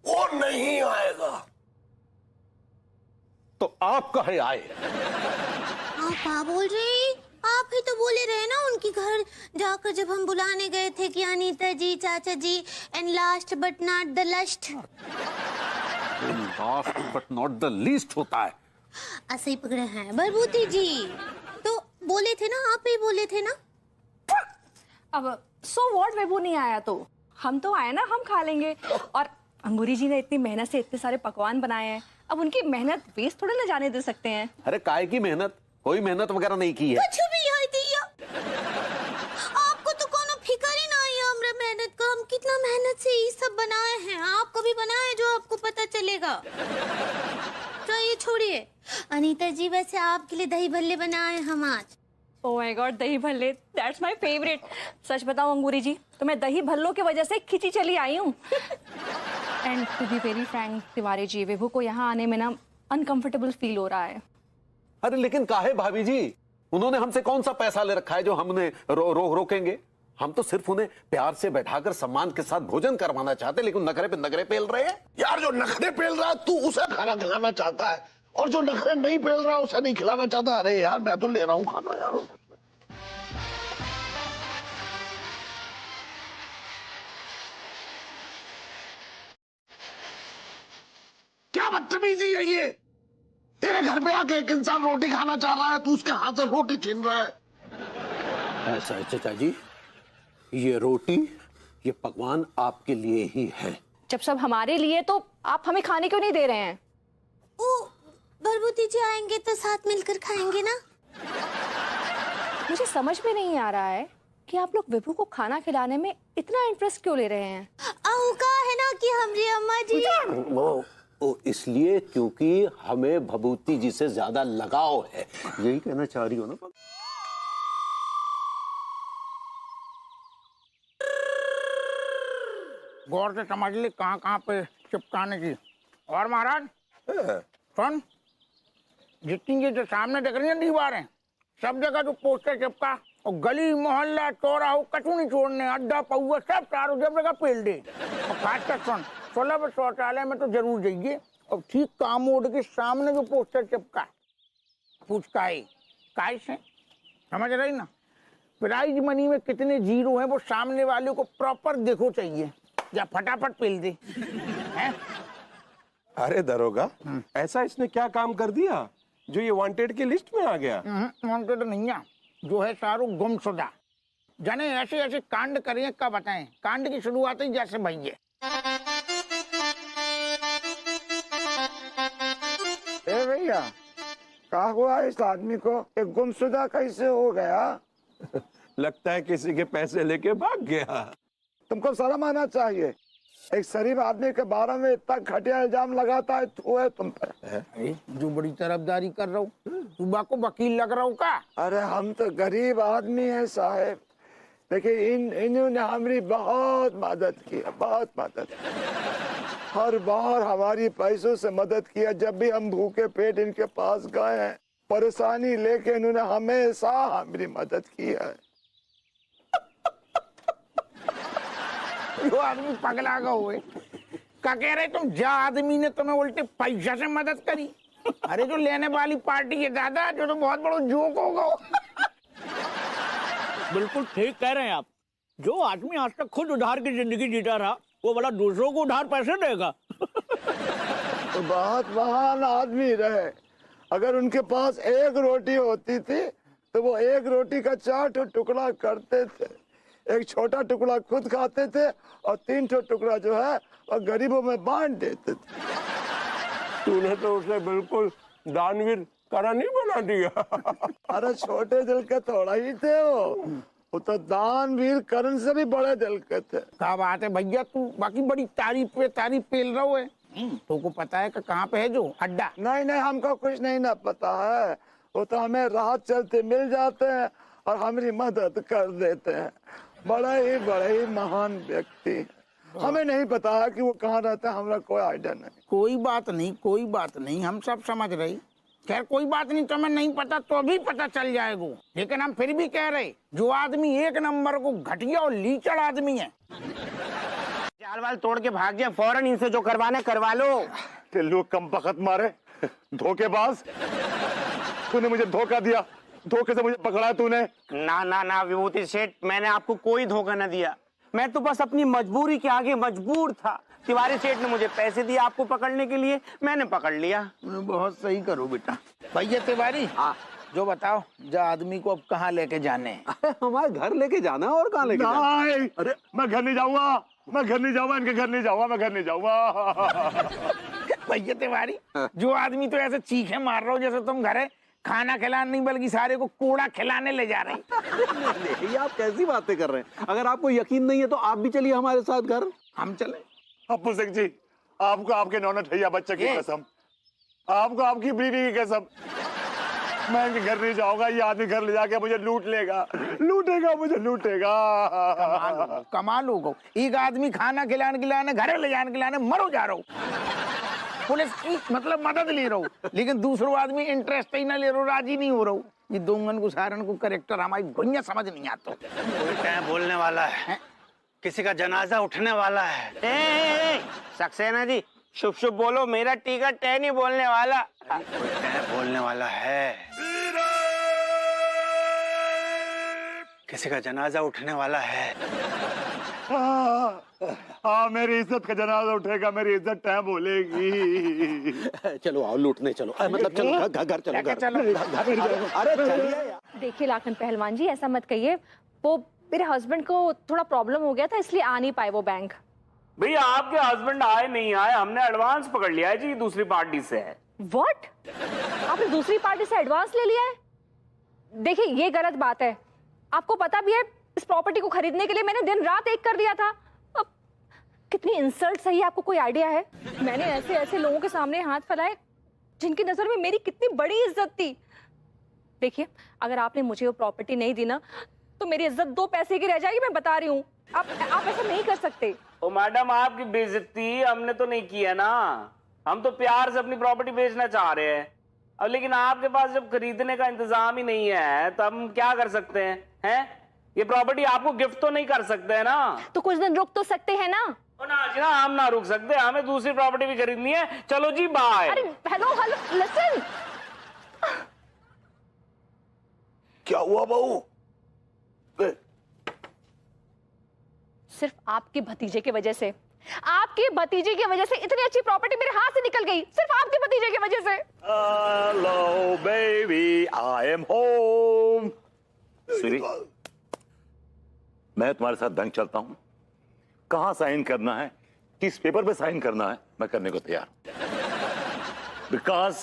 वो नहीं आएगा तो आप कहे आए? आप क्या बोल रहे? आप ही तो बोले रहे ना उनके घर जाकर जब हम बुलाने गए थे कि अनीता जी, चाचा जी and last but not the lust. Last but not the least होता है। ऐसे ही पकड़े हैं भभूति जी। तो बोले थे ना, आप ही बोले थे ना। अब सो व्हाट, विभू नहीं आया तो हम तो आए ना, हम खा लेंगे। और अंगूरी जी ने इतनी मेहनत से इतने सारे पकवान बनाए हैं, अब उनकी मेहनत वेस्ट थोड़ा ना जाने दे सकते हैं। अरे काय की मेहनत? कोई मेहनत वगैरह नहीं की है। कुछ भी है दिया। आपको तो कोनो फिक्र ही ना है हमरे मेहनत का। हम कितना मेहनत से ये सब बनाए हैं। आप कभी बनाए जो आपको पता चलेगा। तो ये छोड़िए अनीता जी, वैसे आपके लिए दही भल्ले बनाए हम आज। ओह माय गॉड, दही भल्ले, दैट्स माय फेवरेट। सच बताऊं अंगूरी जी, तो मैं दही भल्लों की वजह से खिंची चली आई हूँ। And to be very frank Tiwari ji, Vibhu को यहाँ आने में ना अनकंफर्टेबल फील हो रहा है। अरे लेकिन काहे भाभी जी? उन्होंने हमसे कौन सा पैसा ले रखा है जो हमने रोकेंगे? हम तो सिर्फ उन्हें प्यार से बैठाकर सम्मान के साथ भोजन करवाना चाहते, लेकिन नखरे पे नखरे पेल रहे हैं। यार जो नखरे पेल रहा है तू उसे खाना खिलाना चाहता है, और जो नखरे नहीं पेल रहा उसे नहीं खिलाना चाहता। अरे यार मैं तो ले रहा हूँ खाना यार। क्या बदतमीजी है ये? तेरे घर पे आके एक इंसान रोटी खाना चाह रहा है, तू उसके हाथ से रोटी छीन रहा है। ऐसा है चाचा जी, ये रोटी, ये पकवान आपके लिए ही है। जब सब हमारे लिए, तो आप हमें खाने क्यों नहीं दे रहे हैं? भभूति जी आएंगे तो साथ मिलकर खाएंगे ना। मुझे समझ में नहीं आ रहा है कि आप लोग विभू को खाना खिलाने में इतना इंटरेस्ट क्यों ले रहे हैं? कहा है ना कि हमारी अम्मा जी वो इसलिए क्योंकि हमें भभूति जी से ज्यादा लगाव है, यही कहना चाह रही हो ना? गौर से समझ ले कहाँ पे चिपकाने की। और महाराज सुन, जितनी ये जो सामने देख रही है दीवारें, सब जगह जो पोस्टर चिपका, और गली मोहल्ला चौराहा कछु नहीं छोड़ने, अड्डा पहुआ सब चारों जगह पेल दे। और खासकर सुन, सुलभ शौचालय में तो जरूर जाइए। और ठीक कामोड के सामने जो पोस्टर चिपका, पूछ काय से, समझ रही ना? प्राइज मनी में कितने जीरो हैं वो सामने वाले को प्रॉपर देखो चाहिए। या फटाफट पेल दे। हैं? अरे दरोगा, ऐसा इसने क्या काम कर दिया जो ये वांटेड की लिस्ट में आ गया? वांटेड नहीं है, जो है शाहरुख गुमशुदा। जाने ऐसे ऐसे कांड करें, क्या बताएं। कांड की शुरुआत ही जैसे भैया। भैया, क्या हुआ इस आदमी को? एक गुमशुदा कैसे हो गया? लगता है किसी के पैसे लेके भाग गया। तुमको शर्म आना चाहिए। एक शरीफ आदमी के बारे में इतना घटिया इल्जाम लगाता है तो है तुम पर। जो बड़ी तरफदारी कर रहा हूँ, सुबह को वकील लग रहा हूँ का? अरे हम तो गरीब आदमी है साहब। देखिए इन्होंने हमारी बहुत मदद की, बहुत मदद। हर बार हमारी पैसों से मदद किया। जब भी हम भूखे पेट इनके पास गए हैं, परेशानी लेके इन्होंने हमेशा हमारी मदद की है। जो आदमी पगला गया हुए, क्या कह रहे तुम? जा आदमी ने तुम्हें उल्टे पैसा से मदद करी? अरे जो लेने वाली पार्टी है दादा, जो तो बहुत बड़ा जोक होगा। बिल्कुल ठीक कह रहे हैं आप। जो आदमी आज तक खुद उधार की जिंदगी जीता रहा, वो बड़ा दूसरों को उधार पैसे देगा। तो बहुत महान आदमी रहे। अगर उनके पास एक रोटी होती थी तो वो एक रोटी का 4 टुकड़ा करते थे। एक छोटा टुकड़ा खुद खाते थे और 3 टुकड़ा जो है वो गरीबों में बांट देते थे। तूने तो उसे बिल्कुल दानवीर करण ही बना दिया। अरे छोटे दिल के थोड़ा ही थे वो तो दानवीर करण से भी बड़े दिल के थे। क्या बात है भैया, तू बाकी बड़ी तारीफ पेल रहा है। तो को पता है कि कहाँ पे है जो अड्डा? नहीं नहीं, हमको कुछ नहीं ना पता है। वो तो हमें राह चलते मिल जाते हैं और हमारी मदद कर देते हैं। बड़े ही महान व्यक्ति। हमें नहीं पता है कि वो कहाँ रहता है, हमारा कोई आइडिया नहीं। कोई बात नहीं, हम सब समझ रहे। खैर कोई बात नहीं, तुम्हें नहीं पता तो भी पता चल जाएगा। लेकिन हम फिर भी कह रहे, जो आदमी एक नंबर को घटिया और लीचड़ आदमी है, जाल वाल तोड़ के भाग गया, फौरन इनसे जो करवाना करवा लो। लोग कम बखत मारे, धोखेबाज। तूने मुझे धोखा दिया, धोखे से मुझे पकड़ा तूने। ना विभूति सेठ, मैंने आपको कोई धोखा न दिया। मैं तो बस अपनी मजबूरी के आगे मजबूर था। तिवारी सेठ ने मुझे पैसे दिए आपको पकड़ने के लिए, मैंने पकड़ लिया। बहुत सही करो बेटा। भैया तिवारी, जो बताओ, जो आदमी को अब कहाँ लेके जाने? हमारे घर लेके जाना है, और कहाँ लेके जाना? अरे मैं घर नहीं जाऊंगा, इनके घर नहीं जाऊंगा। भैया तिवारी, जो आदमी तो ऐसे चीखे मार रहा हो जैसे तुम घरे खाना खिलाने नहीं बल्कि सारे को कूड़ा खिलाने ले जा रहे। नहीं, आप कैसी बातें कर रहे हैं? अगर आपको यकीन नहीं है तो आप भी चलिए हमारे साथ घर। हम चले? अप्पू सिंह जी, आपको आपके नौनट भैया बच्चे की कसम, आपको आपकी बीवी की कसम, मैं इनके घर नहीं जाऊंगा। ये आदमी घर ले जाके मुझे लूटेगा। कमाल होगा। एक आदमी खाना खिलाने घर ले जाने मरो जा रहा हूँ, पुलिस की मतलब मदद ले रहा हूँ, लेकिन दूसरों आदमी इंटरेस्ट ही ना ले रहा, राजी नहीं हो रहा हूँ। ये दोंगन को सारण को करेक्टर हमारी गुनिया समझ नहीं आता। कोई क्या बोलने वाला है? किसी का जनाजा उठने वाला है। सक्सेना जी, शुभ शुभ बोलो, मेरा टिकट है नहीं बोलने वाला। कोई क्या बोलने वाला है? किसी का जनाजा उठने वाला है। हाँ, मेरी इज्जत का जनाजा उठेगा, मेरी इज्जत टाइम बोलेगी। चलो आओ लूटने चलो, मतलब चलो घर चलो। अरे चलिए। देखिए लाखन पहलवान जी, ऐसा मत कहिए। वो मेरे हस्बैंड को थोड़ा प्रॉब्लम हो गया था, इसलिए आ नहीं पाए वो बैंक। भैया आपके हस्बैंड आए नहीं आए, हमने एडवांस पकड़ लिया है जी दूसरी पार्टी से। व्हाट? आपने दूसरी पार्टी से एडवांस ले लिया है? देखिए ये गलत बात है। आपको पता भी है इस प्रॉपर्टी को खरीदने के लिए मैंने दिन रात एक कर दिया था। अब कितनी इंसल्ट सही है, आपको कोई आइडिया है? मैंने ऐसे लोगों के सामने हाथ फैलाए जिनकी नजर में मेरी कितनी बड़ी इज्जत थी। देखिए अगर आपने मुझे वो प्रॉपर्टी नहीं दी ना तो मेरी इज्जत 2 पैसे की रह जाएगी, मैं बता रही हूँ। आप ऐसा नहीं कर सकते। ओ मैडम, आपकी बेइज्जती हमने तो नहीं की है ना, हम तो प्यार से अपनी प्रॉपर्टी बेचना चाह रहे हैं। अब लेकिन आपके पास जब खरीदने का इंतजाम ही नहीं है तो हम क्या कर सकते हैं? ये प्रॉपर्टी आपको गिफ्ट तो नहीं कर सकते है ना? तो कुछ दिन रुक तो सकते हैं ना? ना जी ना, हम ना रुक सकते, हमें दूसरी प्रॉपर्टी भी खरीदनी है। चलो जी बाय। अरे हेलो लिसन। क्या हुआ बहू? सिर्फ आपके भतीजे की वजह से, आपके भतीजे की वजह से इतनी अच्छी प्रॉपर्टी मेरे हाथ से निकल गई, सिर्फ आपके भतीजे की वजह से। Hello baby, I am home. सुरी, मैं तुम्हारे साथ बैंक चलता हूं। कहां साइन करना है, किस पेपर पे साइन करना है, मैं करने को तैयार, because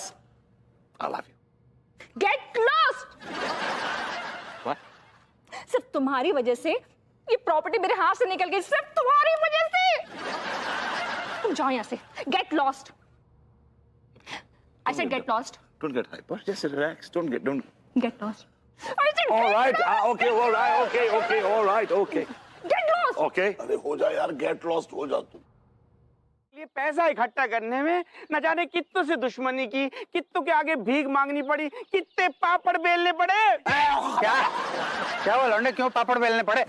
I love you. Get lost. सिर्फ तुम्हारी वजह से ये प्रॉपर्टी मेरे हाथ से निकल गई, सिर्फ तुम्हारी वजह से। तुम जाओ यहाँ से। Get lost. I said get lost. Don't get hyper, just relax, don't get lost. all right, okay, all right, okay get lost. okay। अरे हो जा यार, गेट लॉस्ट हो जा तू। ये पैसा इकट्ठा करने में न जाने कित्तों से दुश्मनी की, कित्तों के आगे भीख मांगनी पड़ी, कितने पापड़ बेलने पड़े। क्या वो लौंडे क्यों पापड़ बेलने पड़े?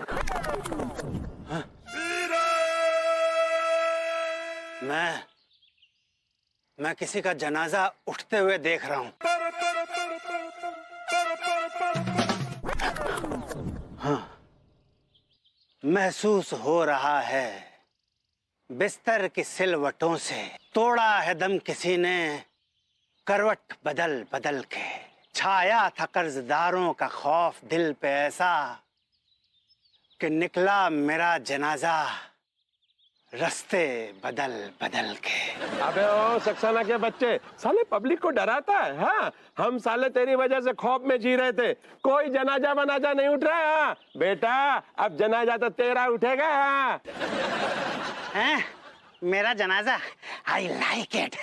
मैं किसी का जनाजा उठते हुए देख रहा हूं। हाँ, महसूस हो रहा है बिस्तर की सिलवटों से तोड़ा है दम किसी ने, करवट बदल बदल के। छाया था कर्जदारों का खौफ दिल पे ऐसा कि निकला मेरा जनाजा रास्ते बदल बदल के। अबे ओ सक्सेना के बच्चे, साले पब्लिक को डराता है। हाँ, हम साले तेरी वजह से खौफ में जी रहे थे। कोई जनाजा वनाजा नहीं उठ रहा है। हाँ बेटा, अब जनाजा तो तेरा उठेगा। हाँ हैं? मेरा जनाजा, आई लाइक इट।